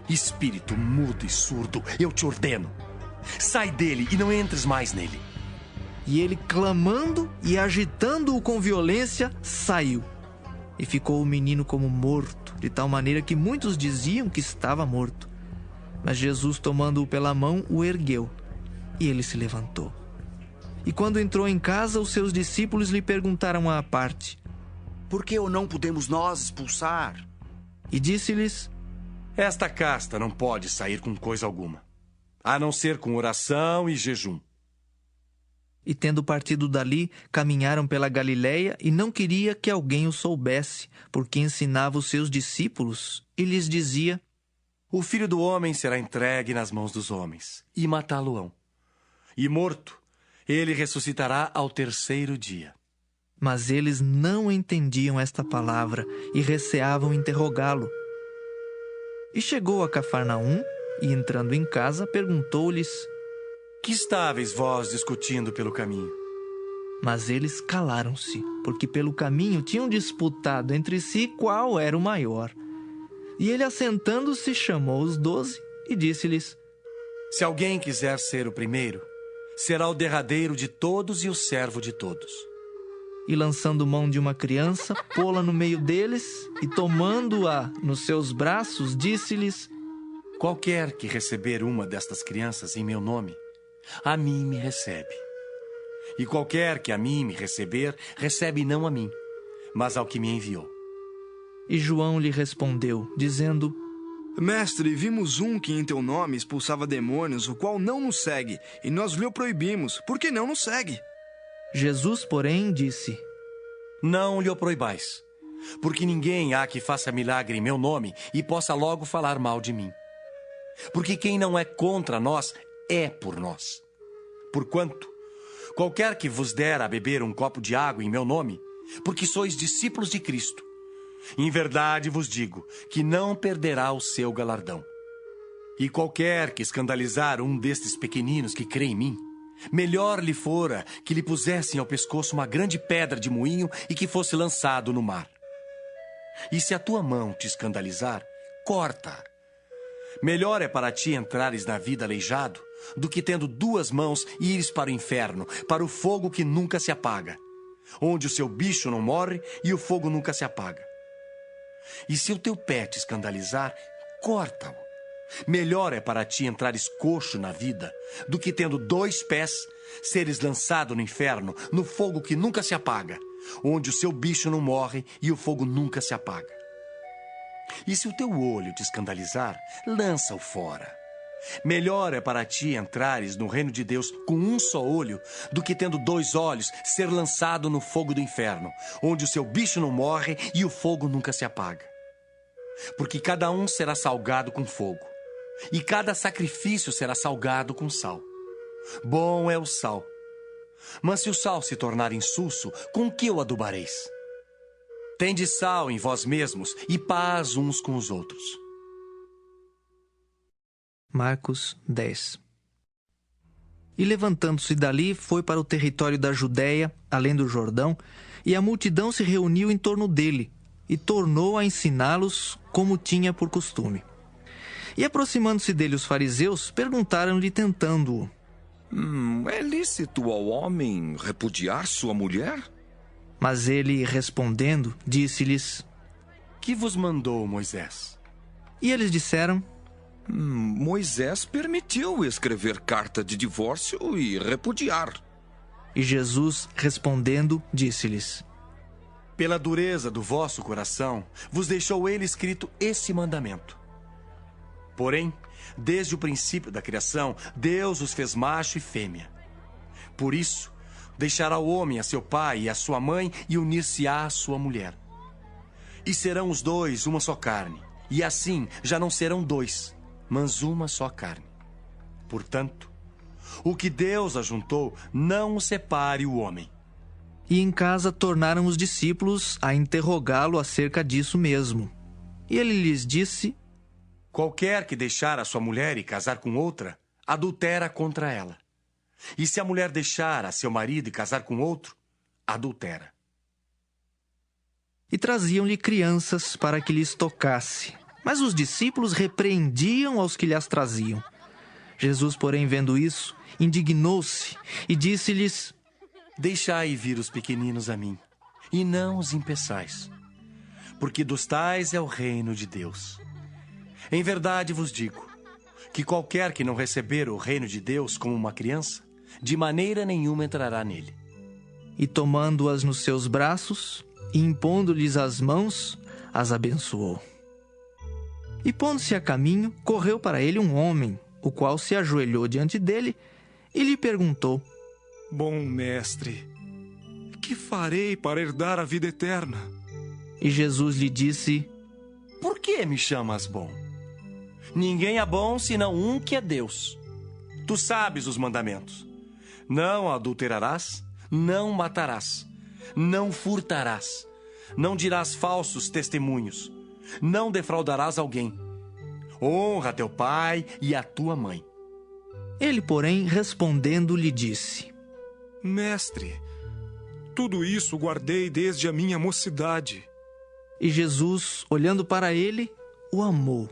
Espírito mudo e surdo, eu te ordeno, sai dele e não entres mais nele. E ele, clamando e agitando-o com violência, saiu. E ficou o menino como morto, de tal maneira que muitos diziam que estava morto. Mas Jesus, tomando-o pela mão, o ergueu, e ele se levantou. E quando entrou em casa, os seus discípulos lhe perguntaram à parte: Por que o não podemos nós expulsar? E disse-lhes: Esta casta não pode sair com coisa alguma, a não ser com oração e jejum. E tendo partido dali, caminharam pela Galiléia, e não queria que alguém o soubesse, porque ensinava os seus discípulos, e lhes dizia: O Filho do Homem será entregue nas mãos dos homens, e matá-lo-ão. E morto, ele ressuscitará ao terceiro dia. Mas eles não entendiam esta palavra, e receavam interrogá-lo. E chegou a Cafarnaum, e entrando em casa, perguntou-lhes: Que estáveis vós discutindo pelo caminho? Mas eles calaram-se, porque pelo caminho tinham disputado entre si qual era o maior. E ele, assentando-se, chamou os 12 e disse-lhes: Se alguém quiser ser o primeiro, será o derradeiro de todos e o servo de todos. E lançando mão de uma criança, pô-la no meio deles, e tomando-a nos seus braços, disse-lhes: Qualquer que receber uma destas crianças em meu nome, a mim me recebe. E qualquer que a mim me receber, recebe não a mim, mas ao que me enviou. E João lhe respondeu, dizendo: Mestre, vimos um que em teu nome expulsava demônios, o qual não nos segue, e nós lhe o proibimos, porque não nos segue. Jesus, porém, disse: Não lhe o proibais, porque ninguém há que faça milagre em meu nome e possa logo falar mal de mim. Porque quem não é contra nós é por nós. Porquanto, qualquer que vos der a beber um copo de água em meu nome, porque sois discípulos de Cristo, em verdade vos digo que não perderá o seu galardão. E qualquer que escandalizar um destes pequeninos que crê em mim, melhor lhe fora que lhe pusessem ao pescoço uma grande pedra de moinho e que fosse lançado no mar. E se a tua mão te escandalizar, corta. Melhor é para ti entrares na vida aleijado do que tendo 2 mãos ires para o inferno, para o fogo que nunca se apaga, onde o seu bicho não morre e o fogo nunca se apaga. E se o teu pé te escandalizar, corta-o. Melhor é para ti entrares coxo na vida do que tendo 2 pés, seres lançado no inferno, no fogo que nunca se apaga, onde o seu bicho não morre e o fogo nunca se apaga. E se o teu olho te escandalizar, lança-o fora. Melhor é para ti entrares no reino de Deus com um só olho do que tendo 2 olhos ser lançado no fogo do inferno, onde o seu bicho não morre e o fogo nunca se apaga. Porque cada um será salgado com fogo, e cada sacrifício será salgado com sal. Bom é o sal. Mas se o sal se tornar insulso, com que o adubareis? Tende sal em vós mesmos e paz uns com os outros. Marcos 10. E levantando-se dali, foi para o território da Judéia, além do Jordão, e a multidão se reuniu em torno dele, e tornou a ensiná-los como tinha por costume. E aproximando-se dele os fariseus, perguntaram-lhe, tentando-o: É lícito ao homem repudiar sua mulher? Mas ele, respondendo, disse-lhes: Que vos mandou Moisés? E eles disseram: Moisés permitiu escrever carta de divórcio e repudiar. E Jesus, respondendo, disse-lhes: Pela dureza do vosso coração, vos deixou ele escrito esse mandamento. Porém, desde o princípio da criação, Deus os fez macho e fêmea. Por isso, deixará o homem a seu pai e a sua mãe e unir-se-á à sua mulher. E serão os 2 uma só carne. E assim já não serão 2, mas uma só carne. Portanto, o que Deus ajuntou, não o separe o homem. E em casa tornaram os discípulos a interrogá-lo acerca disso mesmo. E ele lhes disse: Qualquer que deixar a sua mulher e casar com outra, adultera contra ela. E se a mulher deixar a seu marido e casar com outro, adultera. E traziam-lhe crianças para que lhes tocasse. Mas os discípulos repreendiam aos que lhes traziam. Jesus, porém, vendo isso, indignou-se e disse-lhes: Deixai vir os pequeninos a mim, e não os impeçais, porque dos tais é o reino de Deus. Em verdade vos digo, que qualquer que não receber o reino de Deus como uma criança, de maneira nenhuma entrará nele. E tomando-as nos seus braços, e impondo-lhes as mãos, as abençoou. E pondo-se a caminho, correu para ele um homem, o qual se ajoelhou diante dele e lhe perguntou: Bom mestre, que farei para herdar a vida eterna? E Jesus lhe disse: Por que me chamas bom? Ninguém é bom senão um que é Deus. Tu sabes os mandamentos: não adulterarás, não matarás, não furtarás, não dirás falsos testemunhos, não defraudarás alguém. Honra teu pai e a tua mãe. Ele, porém, respondendo, lhe disse: Mestre, tudo isso guardei desde a minha mocidade. E Jesus, olhando para ele, o amou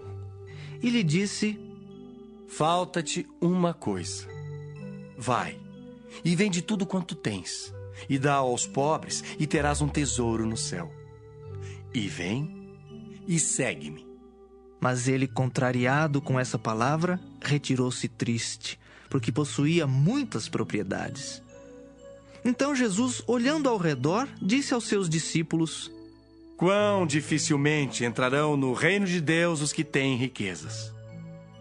e lhe disse: Falta-te uma coisa. Vai, e vende tudo quanto tens, e dá aos pobres, e terás um tesouro no céu. E vem e segue-me. Mas ele, contrariado com essa palavra, retirou-se triste, porque possuía muitas propriedades. Então Jesus, olhando ao redor, disse aos seus discípulos: Quão dificilmente entrarão no reino de Deus os que têm riquezas.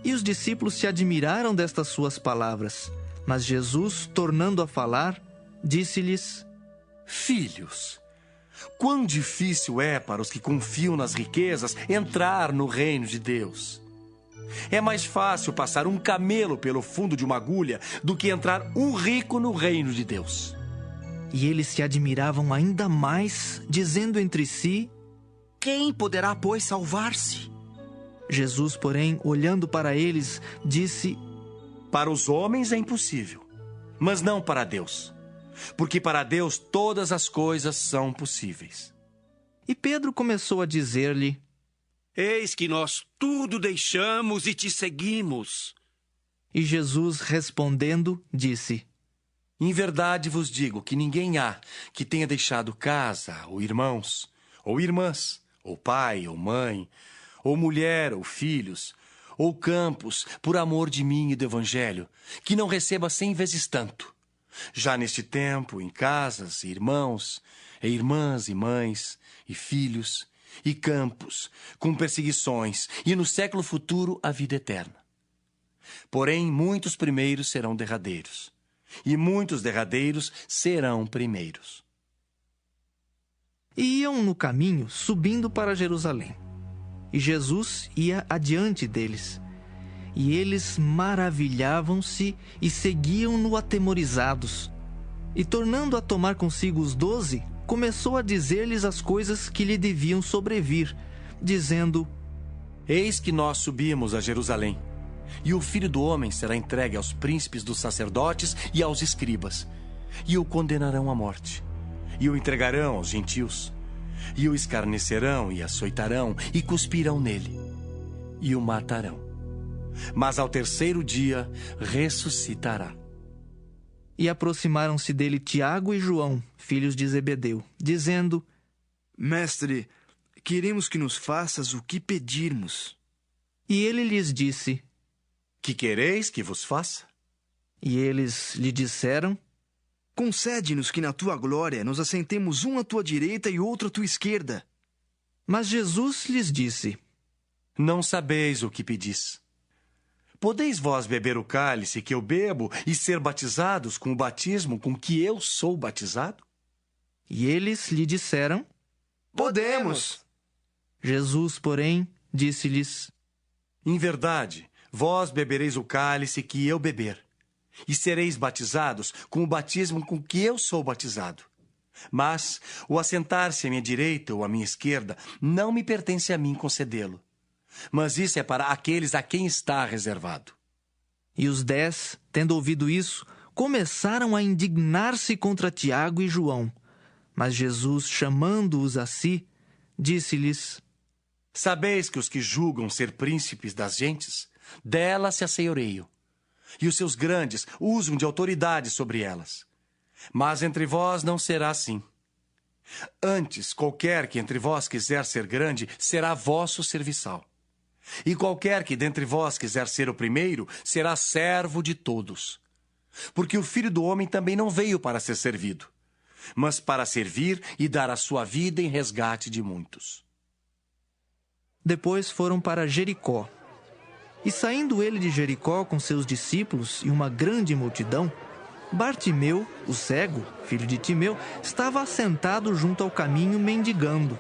E os discípulos se admiraram destas suas palavras. Mas Jesus, tornando a falar, disse-lhes: Filhos, quão difícil é para os que confiam nas riquezas entrar no reino de Deus. É mais fácil passar um camelo pelo fundo de uma agulha do que entrar um rico no reino de Deus. E eles se admiravam ainda mais, dizendo entre si: Quem poderá, pois, salvar-se? Jesus, porém, olhando para eles, disse: Para os homens é impossível, mas não para Deus, porque para Deus todas as coisas são possíveis. E Pedro começou a dizer-lhe: Eis que nós tudo deixamos e te seguimos. E Jesus, respondendo, disse: Em verdade vos digo que ninguém há que tenha deixado casa, ou irmãos, ou irmãs, ou pai, ou mãe, ou mulher, ou filhos, ou campos, por amor de mim e do Evangelho, que não receba 100 vezes tanto. Já neste tempo, em casas, irmãos, e irmãs, e mães, e filhos, e campos, com perseguições, e no século futuro a vida eterna. Porém, muitos primeiros serão derradeiros, e muitos derradeiros serão primeiros. E iam no caminho, subindo para Jerusalém. E Jesus ia adiante deles. E eles maravilhavam-se e seguiam-no atemorizados. E tornando a tomar consigo os 12, começou a dizer-lhes as coisas que lhe deviam sobrevir, dizendo: Eis que nós subimos a Jerusalém, e o Filho do Homem será entregue aos príncipes dos sacerdotes e aos escribas, e o condenarão à morte, e o entregarão aos gentios, e o escarnecerão e açoitarão e cuspirão nele, e o matarão. Mas ao terceiro dia ressuscitará. E aproximaram-se dele Tiago e João, filhos de Zebedeu, dizendo: Mestre, queremos que nos faças o que pedirmos. E ele lhes disse: Que quereis que vos faça? E eles lhe disseram: Concede-nos que na tua glória nos assentemos um à tua direita e outro à tua esquerda. Mas Jesus lhes disse: Não sabeis o que pedis. Podeis vós beber o cálice que eu bebo e ser batizados com o batismo com que eu sou batizado? E eles lhe disseram: Podemos. Jesus, porém, disse-lhes: Em verdade, vós bebereis o cálice que eu beber, e sereis batizados com o batismo com que eu sou batizado. Mas o assentar-se à minha direita ou à minha esquerda não me pertence a mim concedê-lo. Mas isso é para aqueles a quem está reservado. E os 10, tendo ouvido isso, começaram a indignar-se contra Tiago e João. Mas Jesus, chamando-os a si, disse-lhes: Sabeis que os que julgam ser príncipes das gentes, delas se assenhoreiam, e os seus grandes usam de autoridade sobre elas. Mas entre vós não será assim. Antes, qualquer que entre vós quiser ser grande, será vosso serviçal. E qualquer que dentre vós quiser ser o primeiro, será servo de todos. Porque o Filho do Homem também não veio para ser servido, mas para servir e dar a sua vida em resgate de muitos. Depois foram para Jericó. E saindo ele de Jericó com seus discípulos e uma grande multidão, Bartimeu, o cego, filho de Timeu, estava assentado junto ao caminho mendigando.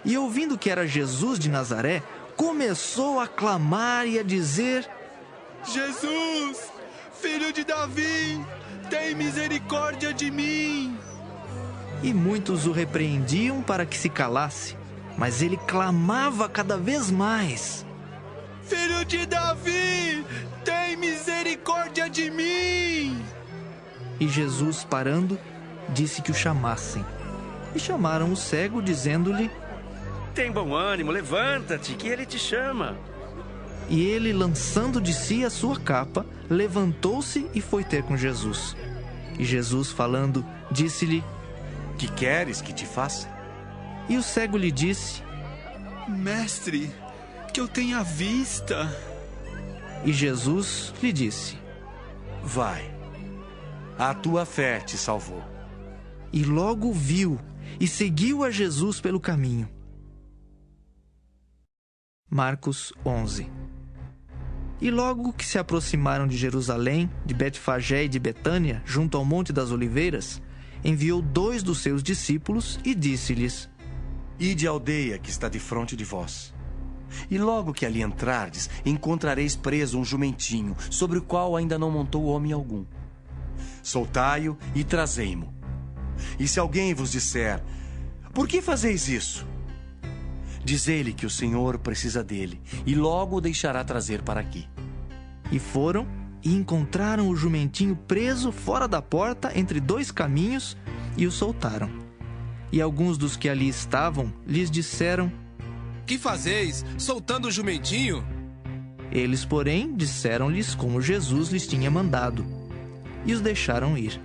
E ouvindo que era Jesus de Nazaré, começou a clamar e a dizer: Jesus, filho de Davi, tem misericórdia de mim. E muitos o repreendiam para que se calasse, mas ele clamava cada vez mais: Filho de Davi, tem misericórdia de mim. E Jesus, parando, disse que o chamassem. E chamaram o cego, dizendo-lhe: Tem bom ânimo, levanta-te, que ele te chama. E ele, lançando de si a sua capa, levantou-se e foi ter com Jesus. E Jesus, falando, disse-lhe: Que queres que te faça? E o cego lhe disse: Mestre, que eu tenha vista. E Jesus lhe disse: Vai, a tua fé te salvou. E logo viu e seguiu a Jesus pelo caminho. Marcos 11. E logo que se aproximaram de Jerusalém, de Betfagé e de Betânia, junto ao Monte das Oliveiras, enviou 2 dos seus discípulos e disse-lhes: Ide à aldeia que está defronte de vós. E logo que ali entrardes, encontrareis preso um jumentinho, sobre o qual ainda não montou homem algum. Soltai-o e trazei-mo. E se alguém vos disser: Por que fazeis isso? Dizei-lhe que o Senhor precisa dele, e logo o deixará trazer para aqui. E foram e encontraram o jumentinho preso fora da porta entre 2 caminhos e o soltaram. E alguns dos que ali estavam lhes disseram: Que fazeis, soltando o jumentinho? Eles, porém, disseram-lhes como Jesus lhes tinha mandado, e os deixaram ir.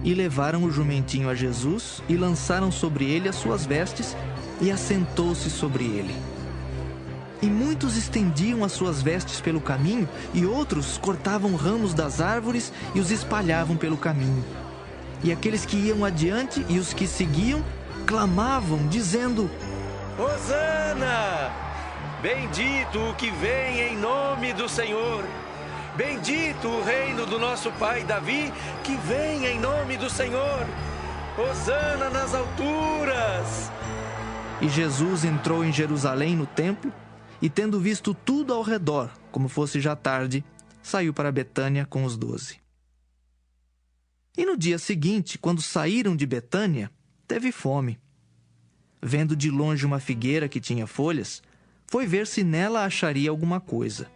E levaram o jumentinho a Jesus e lançaram sobre ele as suas vestes, e assentou-se sobre ele. E muitos estendiam as suas vestes pelo caminho, e outros cortavam ramos das árvores e os espalhavam pelo caminho. E aqueles que iam adiante e os que seguiam clamavam, dizendo: Hosana! Bendito o que vem em nome do Senhor! Bendito o reino do nosso pai Davi, que vem em nome do Senhor! Hosana nas alturas! E Jesus entrou em Jerusalém no templo, e tendo visto tudo ao redor, como fosse já tarde, saiu para Betânia com os 12. E no dia seguinte, quando saíram de Betânia, teve fome. Vendo de longe uma figueira que tinha folhas, foi ver se nela acharia alguma coisa.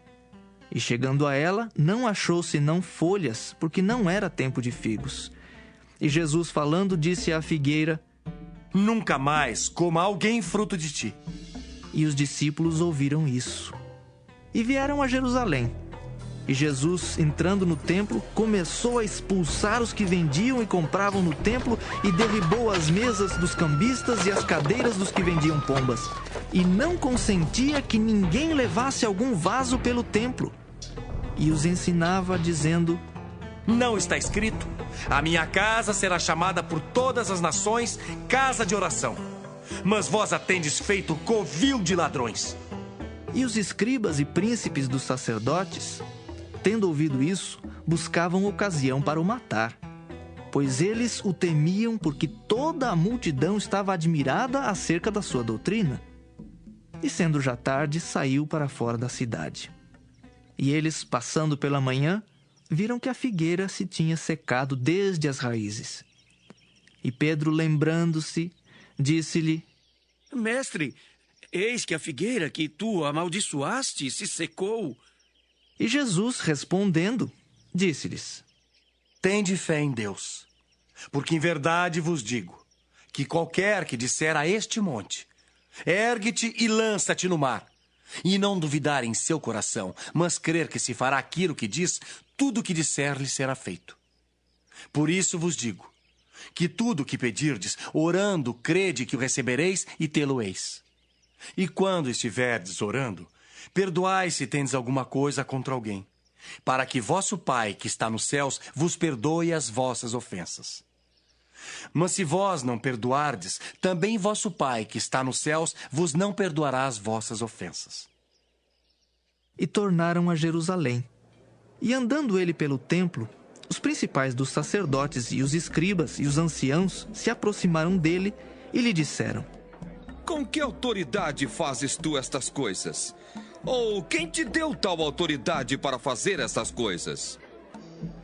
E chegando a ela, não achou senão folhas, porque não era tempo de figos. E Jesus, falando, disse à figueira: Nunca mais coma alguém fruto de ti. E os discípulos ouviram isso. E vieram a Jerusalém. E Jesus, entrando no templo, começou a expulsar os que vendiam e compravam no templo e derribou as mesas dos cambistas e as cadeiras dos que vendiam pombas. E não consentia que ninguém levasse algum vaso pelo templo. E os ensinava, dizendo: Não está escrito: A minha casa será chamada por todas as nações casa de oração. Mas vós a tendes feito covil de ladrões. E os escribas e príncipes dos sacerdotes, tendo ouvido isso, buscavam ocasião para o matar, pois eles o temiam, porque toda a multidão estava admirada acerca da sua doutrina. E sendo já tarde, saiu para fora da cidade. E eles, passando pela manhã, viram que a figueira se tinha secado desde as raízes. E Pedro, lembrando-se, disse-lhe: Mestre, eis que a figueira que tu amaldiçoaste se secou. E Jesus, respondendo, disse-lhes: Tende fé em Deus, porque em verdade vos digo, que qualquer que disser a este monte: Ergue-te e lança-te no mar, e não duvidar em seu coração, mas crer que se fará aquilo que diz, tudo o que disser lhe será feito. Por isso vos digo, que tudo o que pedirdes, orando, crede que o recebereis e tê-lo-eis. E quando estiverdes orando, perdoai se tendes alguma coisa contra alguém, para que vosso Pai, que está nos céus, vos perdoe as vossas ofensas. Mas se vós não perdoardes, também vosso Pai, que está nos céus, vos não perdoará as vossas ofensas. E tornaram a Jerusalém. E andando ele pelo templo, os principais dos sacerdotes e os escribas e os anciãos se aproximaram dele e lhe disseram: Com que autoridade fazes tu estas coisas? Ou quem te deu tal autoridade para fazer essas coisas?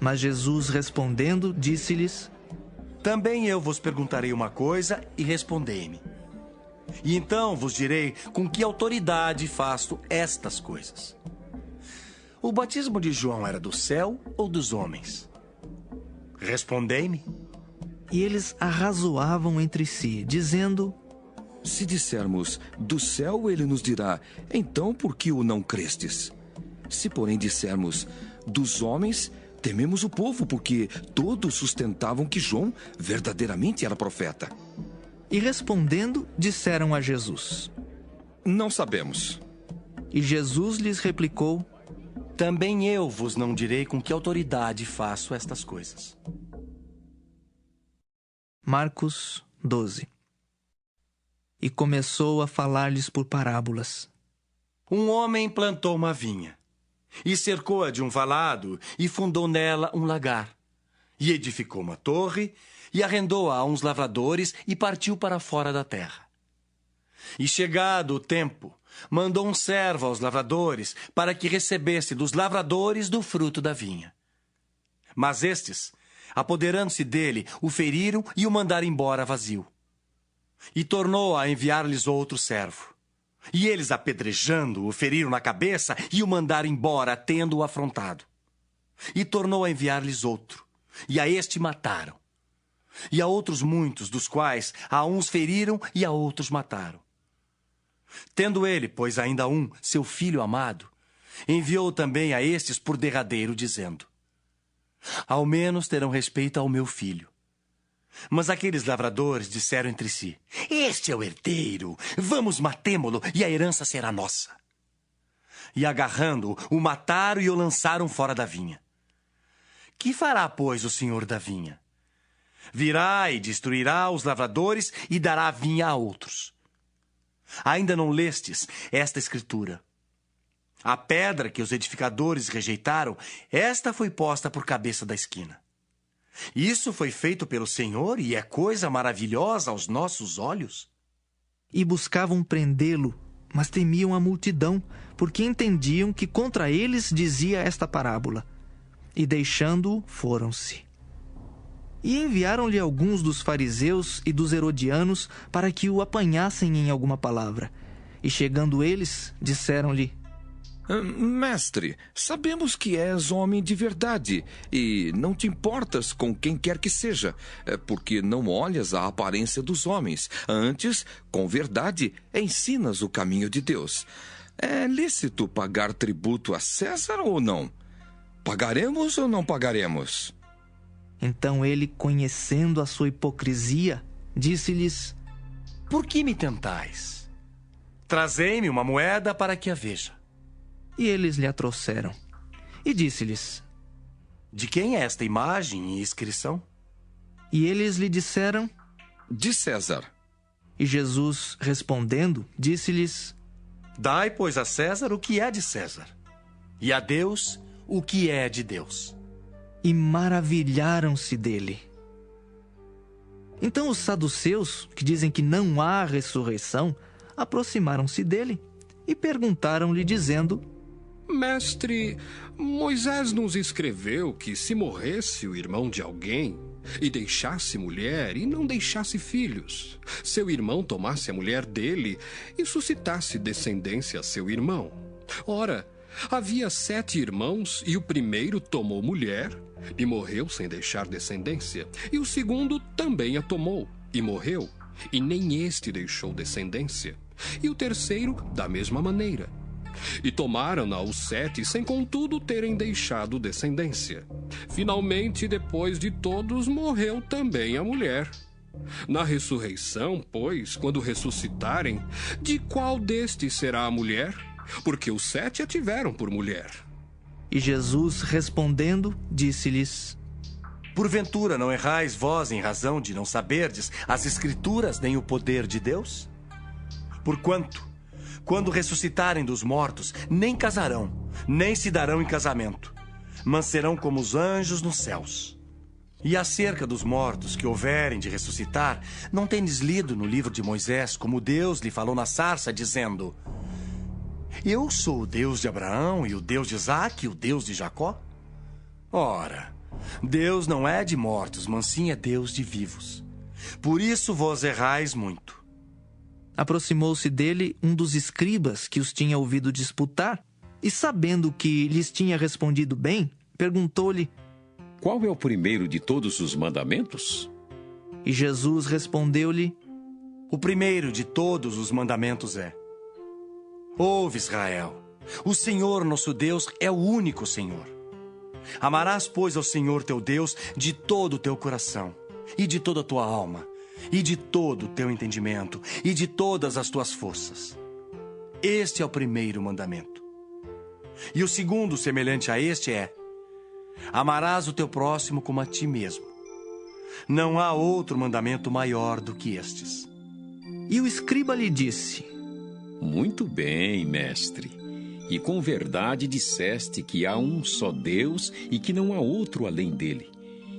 Mas Jesus, respondendo, disse-lhes: Também eu vos perguntarei uma coisa e respondei-me. E então vos direi com que autoridade faço estas coisas. O batismo de João era do céu ou dos homens? Respondei-me. E eles arrazoavam entre si, dizendo: Se dissermos do céu, ele nos dirá, então por que o não crestes? Se porém dissermos dos homens, tememos o povo, porque todos sustentavam que João verdadeiramente era profeta. E respondendo, disseram a Jesus: Não sabemos. E Jesus lhes replicou: Também eu vos não direi com que autoridade faço estas coisas. Marcos 12. E começou a falar-lhes por parábolas. Um homem plantou uma vinha, e cercou-a de um valado, e fundou nela um lagar. E edificou uma torre, e arrendou-a a uns lavradores, e partiu para fora da terra. E chegado o tempo, mandou um servo aos lavradores, para que recebesse dos lavradores do fruto da vinha. Mas estes, apoderando-se dele, o feriram e o mandaram embora vazio. E tornou a enviar-lhes outro servo. E eles, apedrejando-o, o feriram na cabeça e o mandaram embora, tendo-o afrontado. E tornou a enviar-lhes outro, e a este mataram. E a outros muitos, dos quais a uns feriram e a outros mataram. Tendo ele, pois ainda um, seu filho amado, enviou também a estes por derradeiro, dizendo: Ao menos terão respeito ao meu filho. Mas aqueles lavradores disseram entre si: Este é o herdeiro, vamos matemo-lo e a herança será nossa. E agarrando-o, o mataram e o lançaram fora da vinha. Que fará, pois, o senhor da vinha? Virá e destruirá os lavradores e dará a vinha a outros. Ainda não lestes esta escritura? A pedra que os edificadores rejeitaram, esta foi posta por cabeça da esquina. Isso foi feito pelo Senhor e é coisa maravilhosa aos nossos olhos. E buscavam prendê-lo, mas temiam a multidão, porque entendiam que contra eles dizia esta parábola. E deixando-o, foram-se. E enviaram-lhe alguns dos fariseus e dos herodianos para que o apanhassem em alguma palavra. E chegando eles, disseram-lhe: Mestre, sabemos que és homem de verdade e não te importas com quem quer que seja, porque não olhas a aparência dos homens. Antes, com verdade, ensinas o caminho de Deus. É lícito pagar tributo a César ou não? Pagaremos ou não pagaremos? Então ele, conhecendo a sua hipocrisia, disse-lhes: Por que me tentais? Trazei-me uma moeda para que a veja. E eles lhe a trouxeram. E disse-lhes: De quem é esta imagem e inscrição? E eles lhe disseram: De César. E Jesus, respondendo, disse-lhes: Dai, pois, a César o que é de César, e a Deus o que é de Deus. E maravilharam-se dele. Então os saduceus, que dizem que não há ressurreição, aproximaram-se dele e perguntaram-lhe, dizendo: Mestre, Moisés nos escreveu que se morresse o irmão de alguém e deixasse mulher e não deixasse filhos, seu irmão tomasse a mulher dele e suscitasse descendência a seu irmão. Ora, havia 7 irmãos e o primeiro tomou mulher e morreu sem deixar descendência, e o segundo também a tomou e morreu, e nem este deixou descendência, e o terceiro da mesma maneira. E tomaram-na os 7, sem contudo terem deixado descendência. Finalmente, depois de todos, morreu também a mulher. Na ressurreição, pois, quando ressuscitarem, de qual destes será a mulher? Porque os 7 a tiveram por mulher. E Jesus, respondendo, disse-lhes: Porventura não errais vós em razão de não saberdes as Escrituras nem o poder de Deus? Porquanto, quando ressuscitarem dos mortos, nem casarão, nem se darão em casamento, mas serão como os anjos nos céus. E acerca dos mortos que houverem de ressuscitar, não tendes lido no livro de Moisés como Deus lhe falou na sarça, dizendo: Eu sou o Deus de Abraão e o Deus de Isaque e o Deus de Jacó? Ora, Deus não é de mortos, mas sim é Deus de vivos. Por isso vós errais muito. Aproximou-se dele um dos escribas que os tinha ouvido disputar, e sabendo que lhes tinha respondido bem, perguntou-lhe: Qual é o primeiro de todos os mandamentos? E Jesus respondeu-lhe: O primeiro de todos os mandamentos é: Ouve, Israel, o Senhor nosso Deus é o único Senhor. Amarás, pois, ao Senhor teu Deus de todo o teu coração, e de toda a tua alma, e de todo o teu entendimento, e de todas as tuas forças. Este é o primeiro mandamento. E o segundo, semelhante a este, é: Amarás o teu próximo como a ti mesmo. Não há outro mandamento maior do que estes. E o escriba lhe disse: Muito bem, mestre. E com verdade disseste que há um só Deus e que não há outro além dele,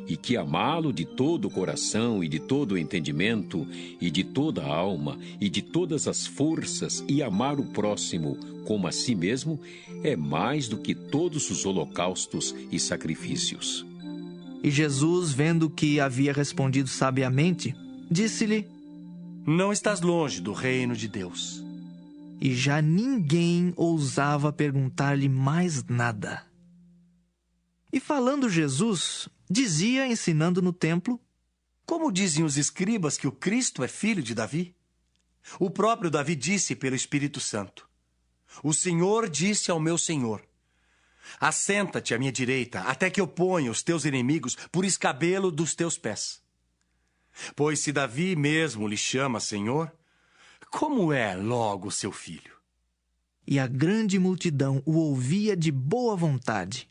e que amá-lo de todo o coração e de todo o entendimento e de toda a alma e de todas as forças e amar o próximo como a si mesmo é mais do que todos os holocaustos e sacrifícios. E Jesus, vendo que havia respondido sabiamente, disse-lhe: Não estás longe do reino de Deus. E já ninguém ousava perguntar-lhe mais nada. E falando Jesus, dizia, ensinando no templo: Como dizem os escribas que o Cristo é filho de Davi? O próprio Davi disse pelo Espírito Santo: O Senhor disse ao meu Senhor: Assenta-te à minha direita, até que eu ponha os teus inimigos por escabelo dos teus pés. Pois se Davi mesmo lhe chama Senhor, como é logo seu filho? E a grande multidão o ouvia de boa vontade.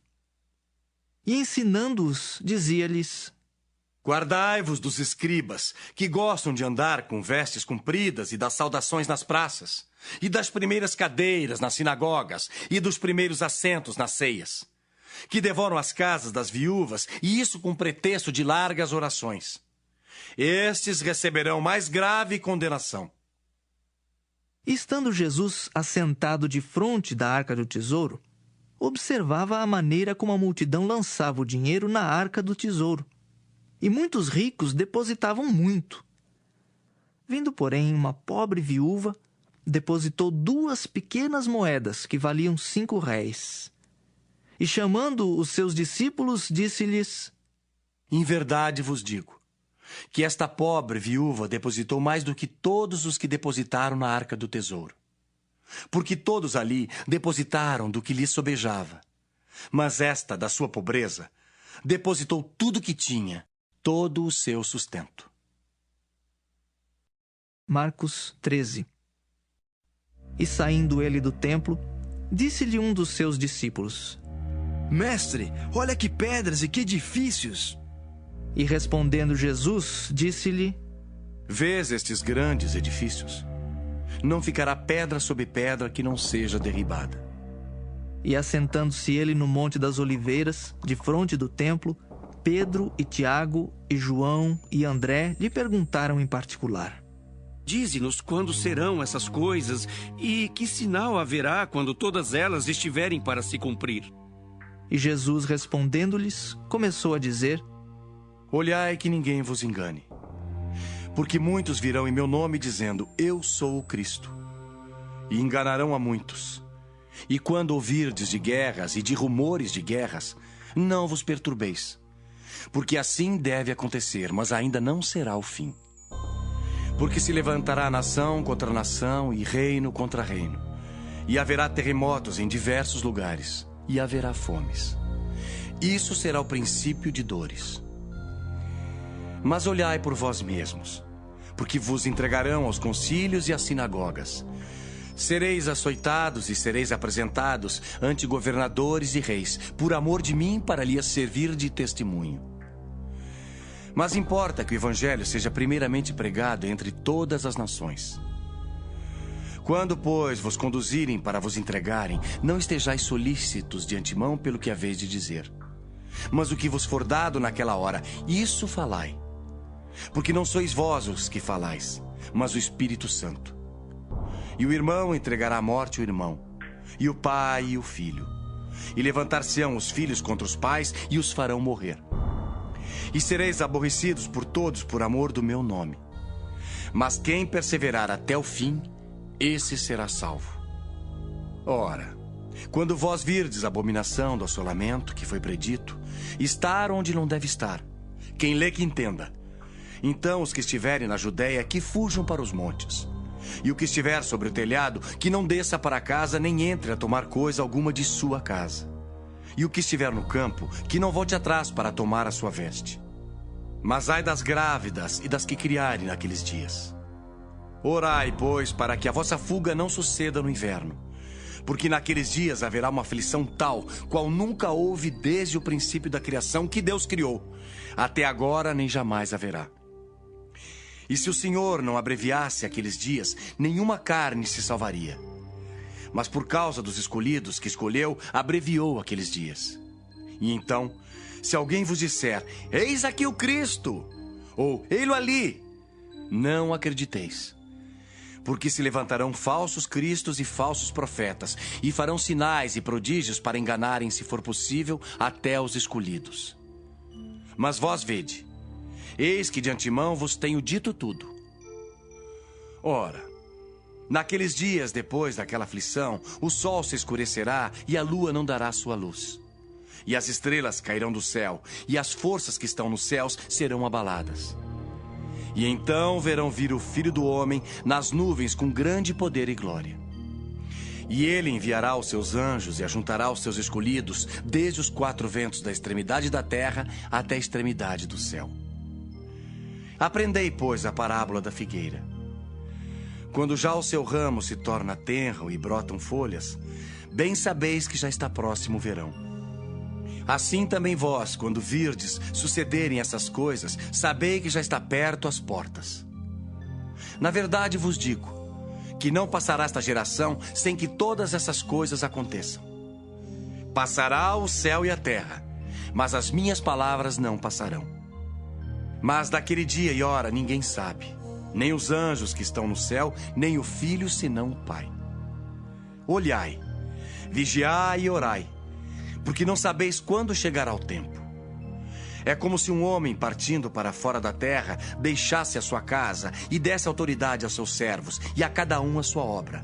E ensinando-os, dizia-lhes: Guardai-vos dos escribas, que gostam de andar com vestes compridas e das saudações nas praças, e das primeiras cadeiras nas sinagogas, e dos primeiros assentos nas ceias, que devoram as casas das viúvas, e isso com pretexto de largas orações. Estes receberão mais grave condenação. Estando Jesus assentado defronte da arca do tesouro, observava a maneira como a multidão lançava o dinheiro na arca do tesouro, e muitos ricos depositavam muito. Vindo, porém, uma pobre viúva, depositou 2 pequenas moedas que valiam 5 réis. E chamando os seus discípulos, disse-lhes: Em verdade vos digo, que esta pobre viúva depositou mais do que todos os que depositaram na arca do tesouro. Porque todos ali depositaram do que lhes sobejava. Mas esta, da sua pobreza, depositou tudo que tinha, todo o seu sustento. Marcos 13. E saindo ele do templo, disse-lhe um dos seus discípulos: Mestre, olha que pedras e que edifícios! E respondendo Jesus, disse-lhe: Vês estes grandes edifícios? Não ficará pedra sobre pedra que não seja derribada. E assentando-se ele no Monte das Oliveiras, defronte do templo, Pedro e Tiago e João e André lhe perguntaram em particular: Dize-nos quando serão essas coisas e que sinal haverá quando todas elas estiverem para se cumprir. E Jesus, respondendo-lhes, começou a dizer: Olhai que ninguém vos engane. Porque muitos virão em meu nome dizendo: Eu sou o Cristo. E enganarão a muitos. E quando ouvirdes de guerras e de rumores de guerras, não vos perturbeis. Porque assim deve acontecer, mas ainda não será o fim. Porque se levantará nação contra nação e reino contra reino. E haverá terremotos em diversos lugares. E haverá fomes. Isso será o princípio de dores. Mas olhai por vós mesmos, porque vos entregarão aos concílios e às sinagogas. Sereis açoitados e sereis apresentados ante governadores e reis, por amor de mim, para lhes servir de testemunho. Mas importa que o evangelho seja primeiramente pregado entre todas as nações. Quando, pois, vos conduzirem para vos entregarem, não estejais solícitos de antemão pelo que haveis de dizer. Mas o que vos for dado naquela hora, isso falai. Porque não sois vós os que falais, mas o Espírito Santo. E o irmão entregará à morte o irmão, e o pai e o filho. E levantar-se-ão os filhos contra os pais e os farão morrer. E sereis aborrecidos por todos por amor do meu nome. Mas quem perseverar até o fim, esse será salvo. Ora, quando vós virdes a abominação do assolamento que foi predito, estar onde não deve estar, quem lê que entenda. Então os que estiverem na Judéia que fujam para os montes. E o que estiver sobre o telhado, que não desça para casa nem entre a tomar coisa alguma de sua casa. E o que estiver no campo, que não volte atrás para tomar a sua veste. Mas ai das grávidas e das que criarem naqueles dias. Orai, pois, para que a vossa fuga não suceda no inverno. Porque naqueles dias haverá uma aflição tal, qual nunca houve desde o princípio da criação que Deus criou. Até agora nem jamais haverá. E se o Senhor não abreviasse aqueles dias, nenhuma carne se salvaria. Mas por causa dos escolhidos que escolheu, abreviou aqueles dias. E então, se alguém vos disser, eis aqui o Cristo, ou ei-lo ali, não acrediteis. Porque se levantarão falsos cristos e falsos profetas, e farão sinais e prodígios para enganarem, se for possível, até os escolhidos. Mas vós vede, eis que de antemão vos tenho dito tudo. Ora, naqueles dias depois daquela aflição, o sol se escurecerá e a lua não dará sua luz. E as estrelas cairão do céu, e as forças que estão nos céus serão abaladas. E então verão vir o Filho do Homem nas nuvens com grande poder e glória. E ele enviará os seus anjos e ajuntará os seus escolhidos desde os quatro ventos da extremidade da terra até a extremidade do céu. Aprendei, pois, a parábola da figueira. Quando já o seu ramo se torna tenro e brotam folhas, bem sabeis que já está próximo o verão. Assim também vós, quando virdes sucederem essas coisas, sabei que já está perto as portas. Na verdade vos digo, que não passará esta geração sem que todas essas coisas aconteçam. Passará o céu e a terra, mas as minhas palavras não passarão. Mas daquele dia e hora ninguém sabe, nem os anjos que estão no céu, nem o Filho, senão o Pai. Olhai, vigiai e orai, porque não sabeis quando chegará o tempo. É como se um homem, partindo para fora da terra, deixasse a sua casa e desse autoridade aos seus servos, e a cada um a sua obra,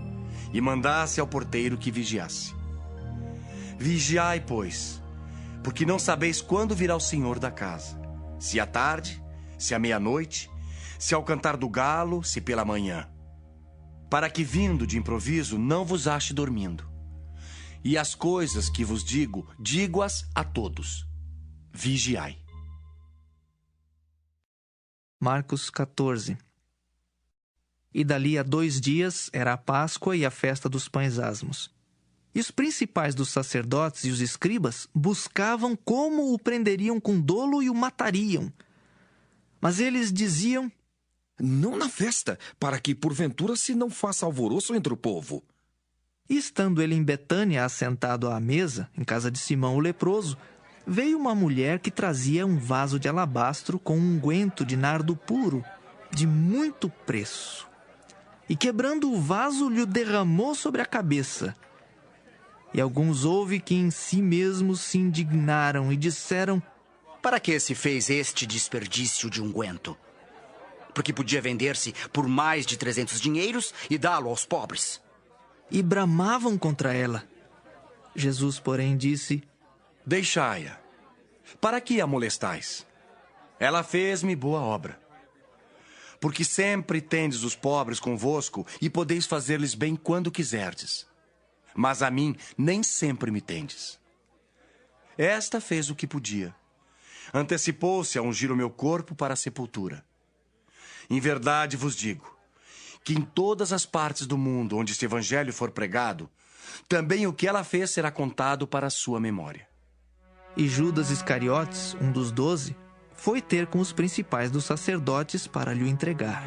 e mandasse ao porteiro que vigiasse. Vigiai, pois, porque não sabeis quando virá o Senhor da casa, se à tarde, se à meia-noite, se ao cantar do galo, se pela manhã, para que, vindo de improviso, não vos ache dormindo. E as coisas que vos digo, digo-as a todos. Vigiai. Marcos 14. E dali a 2 dias era a Páscoa e a festa dos pães asmos. E os principais dos sacerdotes e os escribas buscavam como o prenderiam com dolo e o matariam. Mas eles diziam: não na festa, para que porventura se não faça alvoroço entre o povo. E estando ele em Betânia, assentado à mesa, em casa de Simão o leproso, veio uma mulher que trazia um vaso de alabastro com um unguento de nardo puro, de muito preço. E quebrando o vaso, lhe o derramou sobre a cabeça. E alguns houve que em si mesmos se indignaram e disseram: para que se fez este desperdício de unguento? Porque podia vender-se por mais de 300 dinheiros e dá-lo aos pobres. E bramavam contra ela. Jesus, porém, disse: deixai-a. Para que a molestais? Ela fez-me boa obra. Porque sempre tendes os pobres convosco e podeis fazer-lhes bem quando quiserdes. Mas a mim nem sempre me tendes. Esta fez o que podia. Antecipou-se a ungir o meu corpo para a sepultura. Em verdade vos digo, que em todas as partes do mundo onde este evangelho for pregado, também o que ela fez será contado para a sua memória. E Judas Iscariotes, um dos 12, foi ter com os principais dos sacerdotes para lhe entregar.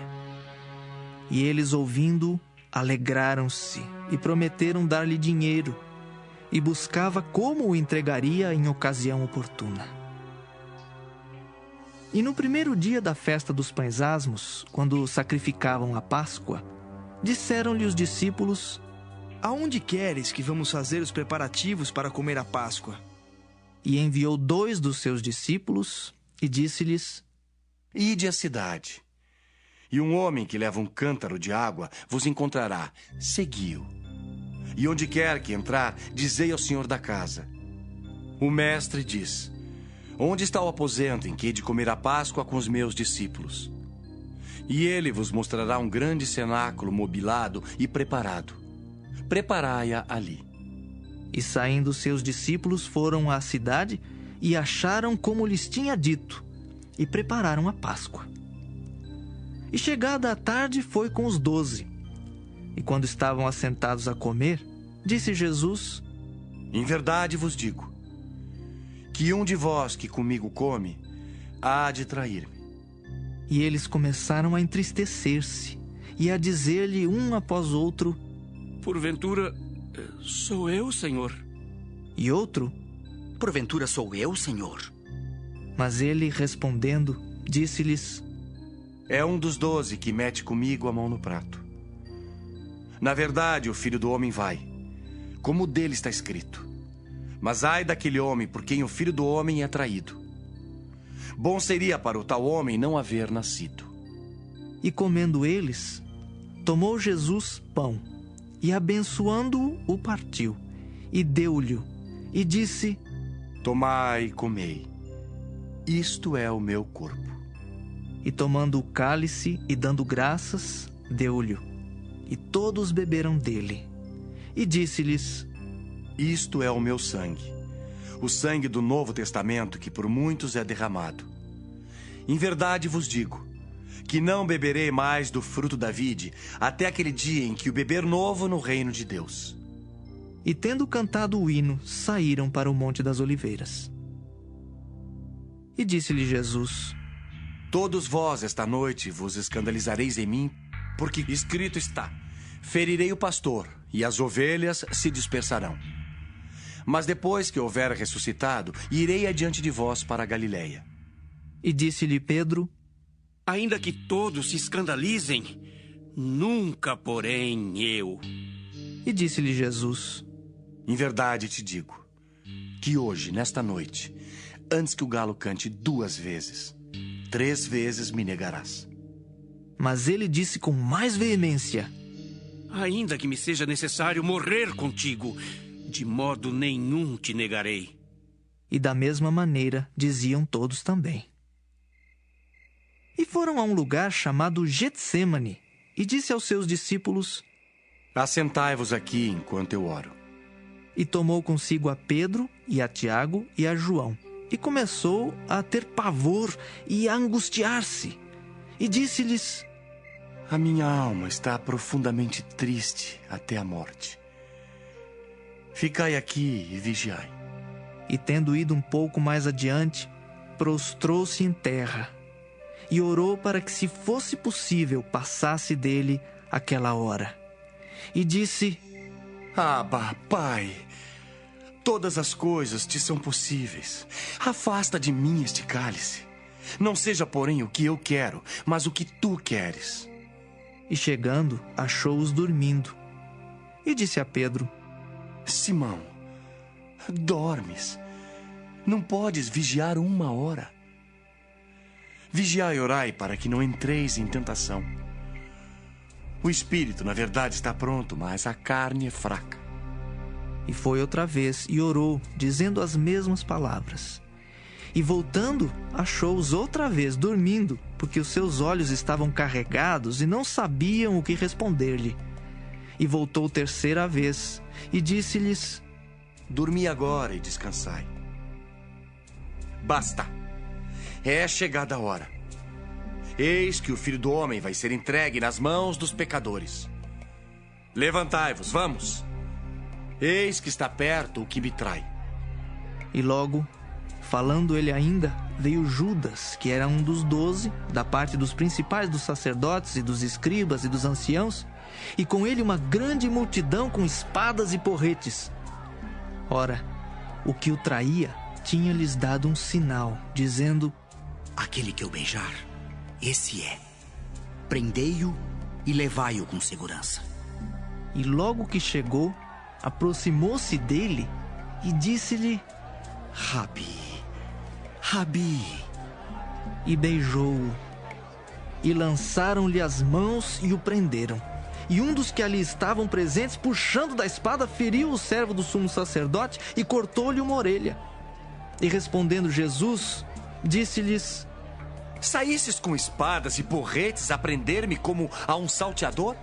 E eles, ouvindo, alegraram-se e prometeram dar-lhe dinheiro, e buscava como o entregaria em ocasião oportuna. E no primeiro dia da festa dos pães asmos, quando sacrificavam a Páscoa, disseram-lhe os discípulos: Aonde queres que vamos fazer os preparativos para comer a Páscoa? E enviou 2 dos seus discípulos e disse-lhes: Ide à cidade, e um homem que leva um cântaro de água vos encontrará. Segui-o. E onde quer que entrar, dizei ao senhor da casa: O mestre diz: Onde está o aposento em que hei de comer a Páscoa com os meus discípulos? E ele vos mostrará um grande cenáculo mobilado e preparado. Preparai-a ali. E saindo seus discípulos foram à cidade e acharam como lhes tinha dito, e prepararam a Páscoa. E chegada a tarde foi com os 12. E quando estavam assentados a comer, disse Jesus: Em verdade vos digo, que um de vós que comigo come, há de trair-me. E eles começaram a entristecer-se, e a dizer-lhe um após outro: Porventura, sou eu, Senhor? E outro: Porventura sou eu, Senhor? Mas ele, respondendo, disse-lhes: É um dos 12 que mete comigo a mão no prato. Na verdade, o Filho do Homem vai, como dele está escrito. Mas ai daquele homem por quem o Filho do Homem é traído. Bom seria para o tal homem não haver nascido. E comendo eles, tomou Jesus pão, e abençoando-o, o partiu, e deu-lhe, e disse: Tomai e comei, isto é o meu corpo. E tomando o cálice e dando graças, deu-lhe, e todos beberam dele. E disse-lhes: Isto é o meu sangue, o sangue do Novo Testamento que por muitos é derramado. Em verdade vos digo, que não beberei mais do fruto da vide, até aquele dia em que o beber novo no reino de Deus. E tendo cantado o hino, saíram para o Monte das Oliveiras. E disse-lhe Jesus: Todos vós esta noite vos escandalizareis em mim, porque escrito está: Ferirei o pastor, e as ovelhas se dispersarão. Mas depois que houver ressuscitado, irei adiante de vós para a Galiléia. E disse-lhe Pedro: Ainda que todos se escandalizem, nunca, porém, eu. E disse-lhe Jesus: Em verdade te digo, que hoje, nesta noite, antes que o galo cante 2 vezes, 3 vezes me negarás. Mas ele disse com mais veemência: Ainda que me seja necessário morrer contigo, de modo nenhum te negarei. E da mesma maneira diziam todos também. E foram a um lugar chamado Getsêmani, e disse aos seus discípulos: Assentai-vos aqui enquanto eu oro. E tomou consigo a Pedro, e a Tiago, e a João, e começou a ter pavor e a angustiar-se. E disse-lhes: A minha alma está profundamente triste até a morte. Ficai aqui e vigiai. E tendo ido um pouco mais adiante, prostrou-se em terra, e orou para que, se fosse possível, passasse dele aquela hora. E disse: Abba, Pai, todas as coisas te são possíveis. Afasta de mim este cálice. Não seja, porém, o que eu quero, mas o que tu queres. E chegando, achou-os dormindo. E disse a Pedro: Simão, dormes? Não podes vigiar 1 hora? Vigiai e orai para que não entreis em tentação. O espírito, na verdade, está pronto, mas a carne é fraca. E foi outra vez e orou, dizendo as mesmas palavras. E voltando, achou-os outra vez dormindo, porque os seus olhos estavam carregados e não sabiam o que responder-lhe. E voltou 3ª vez e disse-lhes: Dormi agora e descansai. Basta. É chegada a hora. Eis que o Filho do Homem vai ser entregue nas mãos dos pecadores. Levantai-vos, vamos. Eis que está perto o que me trai. E logo, falando ele ainda, veio Judas, que era um dos 12, da parte dos principais dos sacerdotes e dos escribas e dos anciãos, e com ele uma grande multidão com espadas e porretes. Ora, o que o traía tinha-lhes dado um sinal, dizendo: aquele que eu beijar, esse é. Prendei-o e levai-o com segurança. E logo que chegou, aproximou-se dele e disse-lhe: Rabi, Rabi. E beijou-o. E lançaram-lhe as mãos e o prenderam. E um dos que ali estavam presentes, puxando da espada, feriu o servo do sumo sacerdote e cortou-lhe uma orelha. E respondendo Jesus, disse-lhes: saístes com espadas e porretes a prender-me como a um salteador?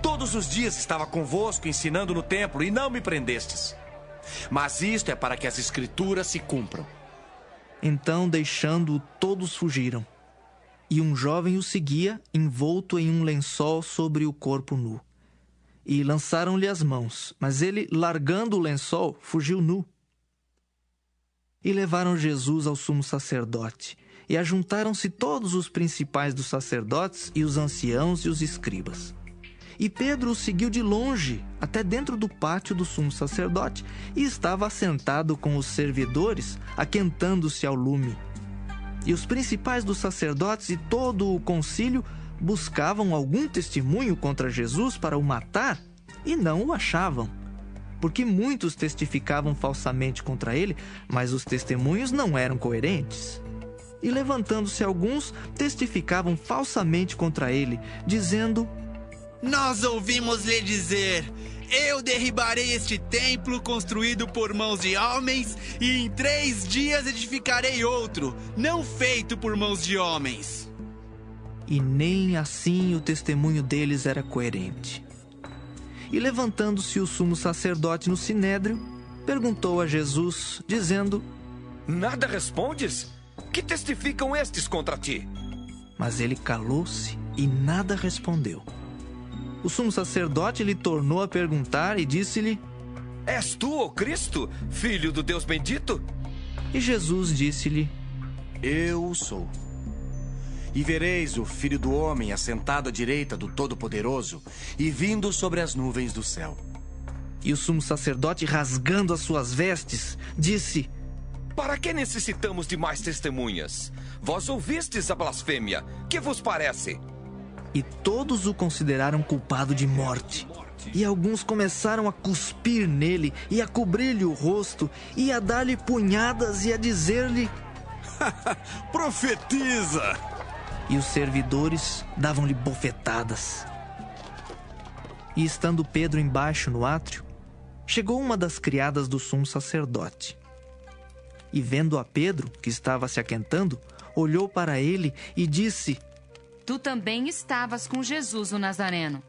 Todos os dias estava convosco ensinando no templo e não me prendestes. Mas isto é para que as escrituras se cumpram. Então, deixando-o, todos fugiram. E um jovem o seguia, envolto em um lençol sobre o corpo nu. E lançaram-lhe as mãos, mas ele, largando o lençol, fugiu nu. E levaram Jesus ao sumo sacerdote. E ajuntaram-se todos os principais dos sacerdotes e os anciãos e os escribas. E Pedro o seguiu de longe, até dentro do pátio do sumo sacerdote, e estava assentado com os servidores, aquentando-se ao lume. E os principais dos sacerdotes e todo o concílio buscavam algum testemunho contra Jesus para o matar, e não o achavam. Porque muitos testificavam falsamente contra ele, mas os testemunhos não eram coerentes. E levantando-se alguns, testificavam falsamente contra ele, dizendo: nós ouvimos lhe dizer: eu derribarei este templo construído por mãos de homens, e em 3 dias edificarei outro, não feito por mãos de homens. E nem assim o testemunho deles era coerente. E levantando-se o sumo sacerdote no sinédrio, perguntou a Jesus, dizendo: nada respondes? Que testificam estes contra ti? Mas ele calou-se e nada respondeu. O sumo sacerdote lhe tornou a perguntar e disse-lhe: és tu, o Cristo, filho do Deus bendito? E Jesus disse-lhe: eu sou. E vereis o Filho do Homem assentado à direita do Todo-Poderoso e vindo sobre as nuvens do céu. E o sumo sacerdote, rasgando as suas vestes, disse: para que necessitamos de mais testemunhas? Vós ouvistes a blasfêmia. Que vos parece? E todos o consideraram culpado de morte. E alguns começaram a cuspir nele, e a cobrir-lhe o rosto, e a dar-lhe punhadas, e a dizer-lhe: profetiza! E os servidores davam-lhe bofetadas. E estando Pedro embaixo no átrio, chegou uma das criadas do sumo sacerdote. E vendo a Pedro, que estava se aquentando, olhou para ele e disse: tu também estavas com Jesus, o Nazareno.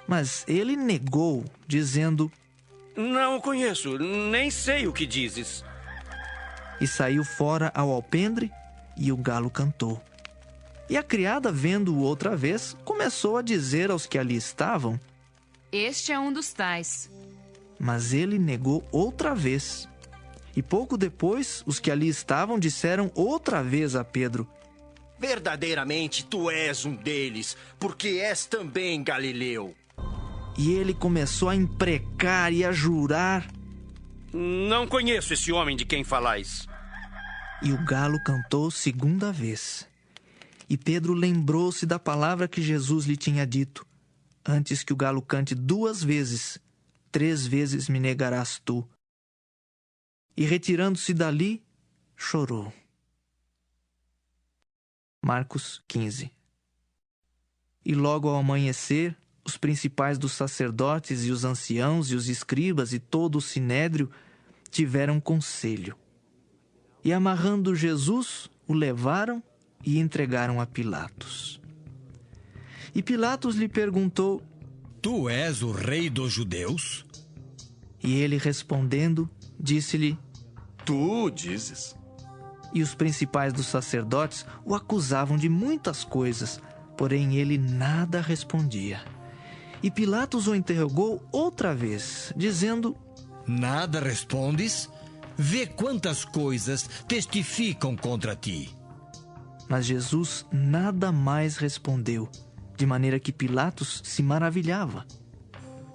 Mas ele negou, dizendo: não o conheço, nem sei o que dizes. E saiu fora ao alpendre, e o galo cantou. E a criada, vendo-o outra vez, começou a dizer aos que ali estavam: este é um dos tais. Mas ele negou outra vez. E pouco depois, os que ali estavam disseram outra vez a Pedro: verdadeiramente tu és um deles, porque és também galileu. E ele começou a imprecar e a jurar: não conheço esse homem de quem falais. E o galo cantou segunda vez. E Pedro lembrou-se da palavra que Jesus lhe tinha dito: antes que o galo cante 2 vezes, 3 vezes me negarás tu. E retirando-se dali, chorou. Marcos 15. E logo ao amanhecer, os principais dos sacerdotes e os anciãos e os escribas e todo o sinédrio tiveram conselho. E amarrando Jesus, o levaram e entregaram a Pilatos. E Pilatos lhe perguntou: tu és o rei dos judeus? E ele respondendo, disse-lhe: tu dizes. E os principais dos sacerdotes o acusavam de muitas coisas, porém ele nada respondia. E Pilatos o interrogou outra vez, dizendo: nada respondes? Vê quantas coisas testificam contra ti. Mas Jesus nada mais respondeu, de maneira que Pilatos se maravilhava.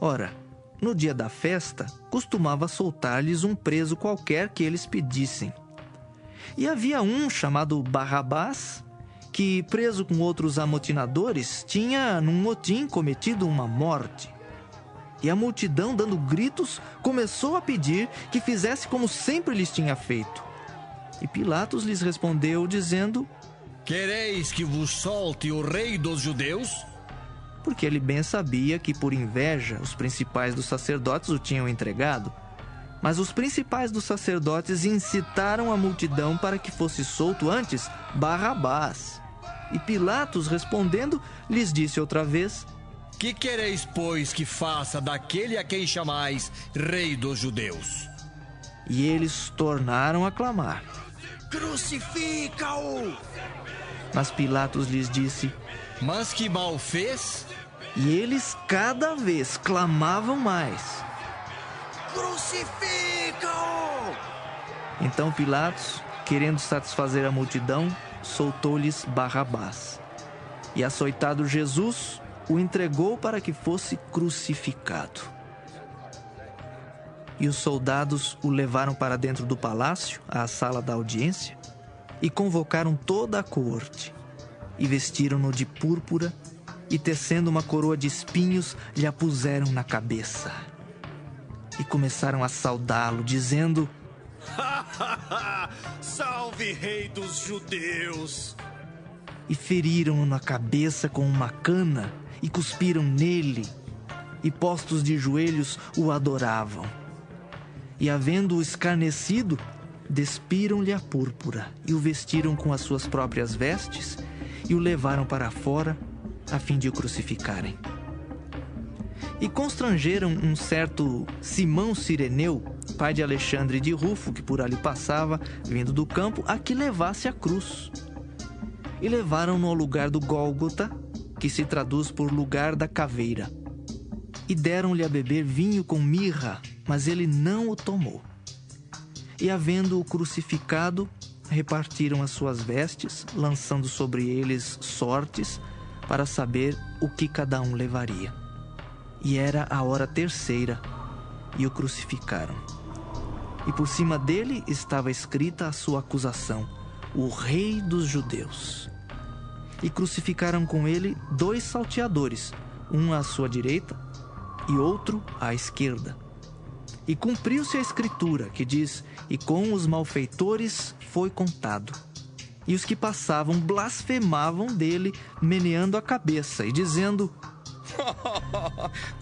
Ora, no dia da festa, costumava soltar-lhes um preso qualquer que eles pedissem. E havia um chamado Barrabás, que, preso com outros amotinadores, tinha, num motim, cometido uma morte. E a multidão, dando gritos, começou a pedir que fizesse como sempre lhes tinha feito. E Pilatos lhes respondeu, dizendo: Quereis que vos solte o rei dos judeus? Porque ele bem sabia que, por inveja, os principais dos sacerdotes o tinham entregado. Mas os principais dos sacerdotes incitaram a multidão para que fosse solto antes Barrabás. E Pilatos, respondendo, lhes disse outra vez: Que quereis, pois, que faça daquele a quem chamais rei dos judeus? E eles tornaram a clamar: Crucifica-o! Mas Pilatos lhes disse: Mas que mal fez? E eles cada vez clamavam mais: Crucifica-o! Então Pilatos, querendo satisfazer a multidão, soltou-lhes Barrabás. E açoitado Jesus, o entregou para que fosse crucificado. E os soldados o levaram para dentro do palácio, à sala da audiência, e convocaram toda a corte, e vestiram-no de púrpura, e tecendo uma coroa de espinhos, lhe a puseram na cabeça. E começaram a saudá-lo, dizendo: Salve, rei dos judeus! E feriram-no na cabeça com uma cana, e cuspiram nele, e postos de joelhos o adoravam. E havendo-o escarnecido, despiram-lhe a púrpura, e o vestiram com as suas próprias vestes, e o levaram para fora, a fim de o crucificarem. E constrangeram um certo Simão Cireneu, pai de Alexandre de Rufo, que por ali passava, vindo do campo, a que levasse a cruz. E levaram-no ao lugar do Gólgota, que se traduz por lugar da caveira. E deram-lhe a beber vinho com mirra, mas ele não o tomou. E havendo-o crucificado, repartiram as suas vestes, lançando sobre eles sortes, para saber o que cada um levaria. E era a hora terceira, e o crucificaram. E por cima dele estava escrita a sua acusação: o Rei dos Judeus. E crucificaram com ele 2 salteadores, um à sua direita e outro à esquerda. E cumpriu-se a escritura, que diz: e com os malfeitores foi contado. E os que passavam blasfemavam dele, meneando a cabeça e dizendo: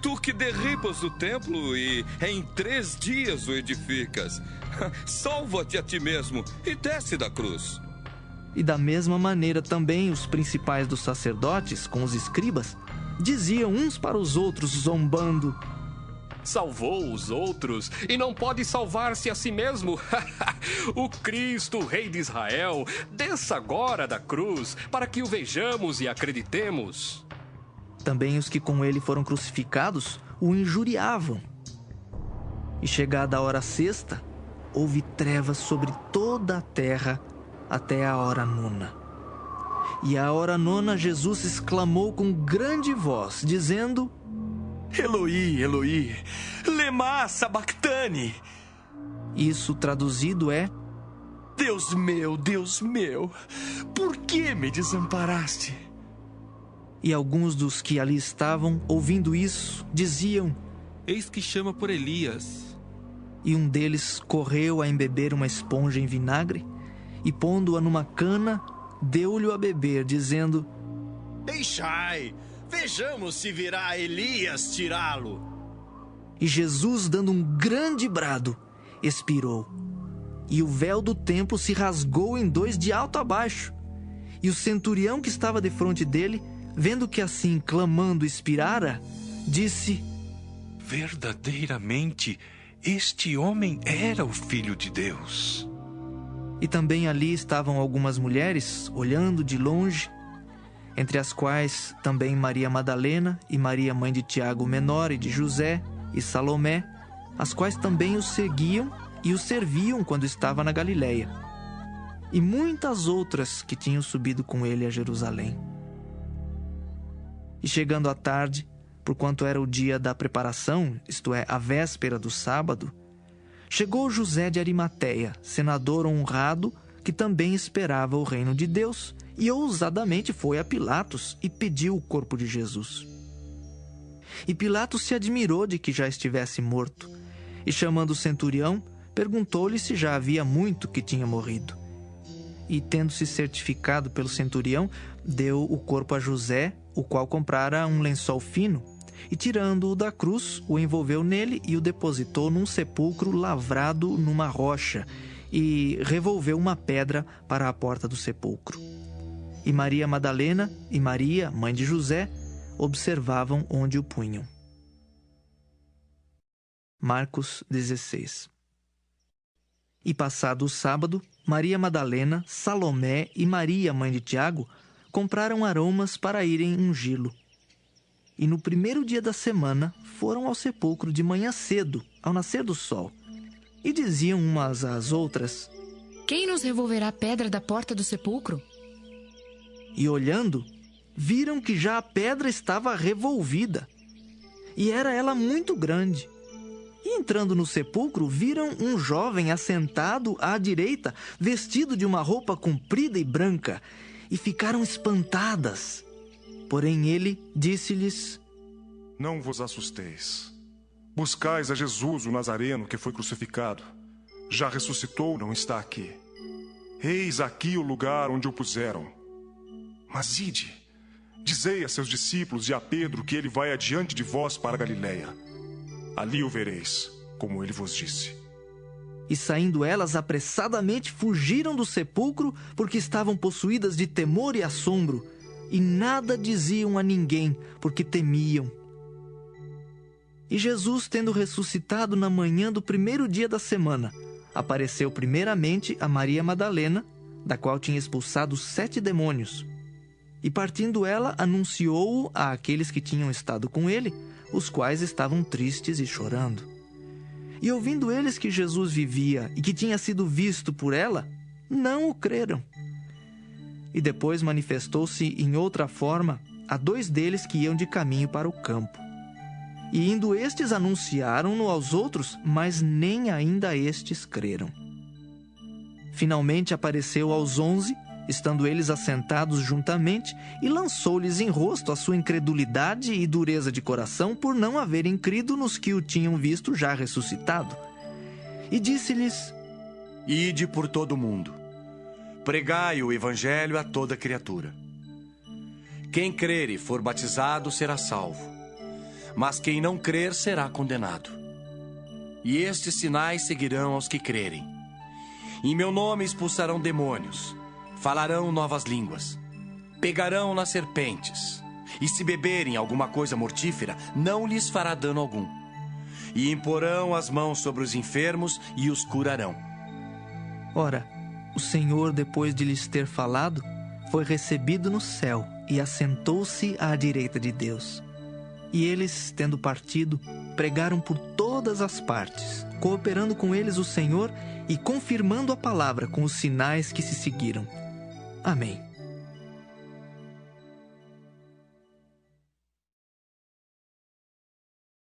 Tu que derribas o templo e em 3 dias o edificas, salva-te a ti mesmo e desce da cruz. E da mesma maneira também os principais dos sacerdotes, com os escribas, diziam uns para os outros, zombando: Salvou os outros e não pode salvar-se a si mesmo. O Cristo, o Rei de Israel, desça agora da cruz para que o vejamos e acreditemos. Também os que com ele foram crucificados o injuriavam. E chegada a hora sexta, houve trevas sobre toda a terra até a hora nona. E à hora nona Jesus exclamou com grande voz, dizendo: Eloi, Eloi, lema sabachthani. Isso traduzido é: Deus meu, por que me desamparaste? E alguns dos que ali estavam, ouvindo isso, diziam: Eis que chama por Elias. E um deles correu a embeber uma esponja em vinagre, e pondo-a numa cana, deu-lhe a beber, dizendo: Deixai, vejamos se virá Elias tirá-lo. E Jesus, dando um grande brado, expirou. E o véu do templo se rasgou em 2 de alto a baixo. E o centurião que estava defronte dele, vendo que assim, clamando, expirara, disse: Verdadeiramente, este homem era o Filho de Deus. E também ali estavam algumas mulheres, olhando de longe, entre as quais também Maria Madalena e Maria, mãe de Tiago o Menor e de José, e Salomé, as quais também os seguiam e o serviam quando estava na Galileia, e muitas outras que tinham subido com ele a Jerusalém. E chegando à tarde, porquanto era o dia da preparação, isto é, a véspera do sábado, chegou José de Arimateia, senador honrado, que também esperava o reino de Deus, e ousadamente foi a Pilatos e pediu o corpo de Jesus. E Pilatos se admirou de que já estivesse morto, e chamando o centurião, perguntou-lhe se já havia muito que tinha morrido. E, tendo-se certificado pelo centurião, deu o corpo a José, o qual comprara um lençol fino, e tirando-o da cruz, o envolveu nele e o depositou num sepulcro lavrado numa rocha, e revolveu uma pedra para a porta do sepulcro. E Maria Madalena e Maria, mãe de José, observavam onde o punham. Marcos 16. E passado o sábado, Maria Madalena, Salomé e Maria, mãe de Tiago, compraram aromas para irem ungí-lo. E no primeiro dia da semana foram ao sepulcro de manhã cedo, ao nascer do sol, e diziam umas às outras: Quem nos revolverá a pedra da porta do sepulcro? E olhando, viram que já a pedra estava revolvida, e era ela muito grande. E entrando no sepulcro, viram um jovem assentado à direita, vestido de uma roupa comprida e branca, e ficaram espantadas. Porém ele disse-lhes: Não vos assusteis. Buscais a Jesus, o Nazareno, que foi crucificado. Já ressuscitou, não está aqui. Eis aqui o lugar onde o puseram. Mas ide, dizei a seus discípulos e a Pedro que ele vai adiante de vós para a Galileia. Ali o vereis, como ele vos disse. E saindo elas apressadamente fugiram do sepulcro, porque estavam possuídas de temor e assombro, e nada diziam a ninguém, porque temiam. E Jesus, tendo ressuscitado na manhã do primeiro dia da semana, apareceu primeiramente a Maria Madalena, da qual tinha expulsado 7 demônios. E partindo ela, anunciou-o a aqueles que tinham estado com ele, os quais estavam tristes e chorando. E ouvindo eles que Jesus vivia e que tinha sido visto por ela, não o creram. E depois manifestou-se em outra forma a 2 deles que iam de caminho para o campo. E indo estes, anunciaram-no aos outros, mas nem ainda estes creram. Finalmente apareceu aos 11, estando eles assentados juntamente, e lançou-lhes em rosto a sua incredulidade e dureza de coração por não haverem crido nos que o tinham visto já ressuscitado. E disse-lhes: Ide por todo o mundo, pregai o evangelho a toda criatura. Quem crer e for batizado será salvo, mas quem não crer será condenado. E estes sinais seguirão aos que crerem. Em meu nome expulsarão demônios, falarão novas línguas, pegarão nas serpentes, e se beberem alguma coisa mortífera, não lhes fará dano algum. E imporão as mãos sobre os enfermos e os curarão. Ora, o Senhor, depois de lhes ter falado, foi recebido no céu e assentou-se à direita de Deus. E eles, tendo partido, pregaram por todas as partes, cooperando com eles o Senhor e confirmando a palavra com os sinais que se seguiram. Amém.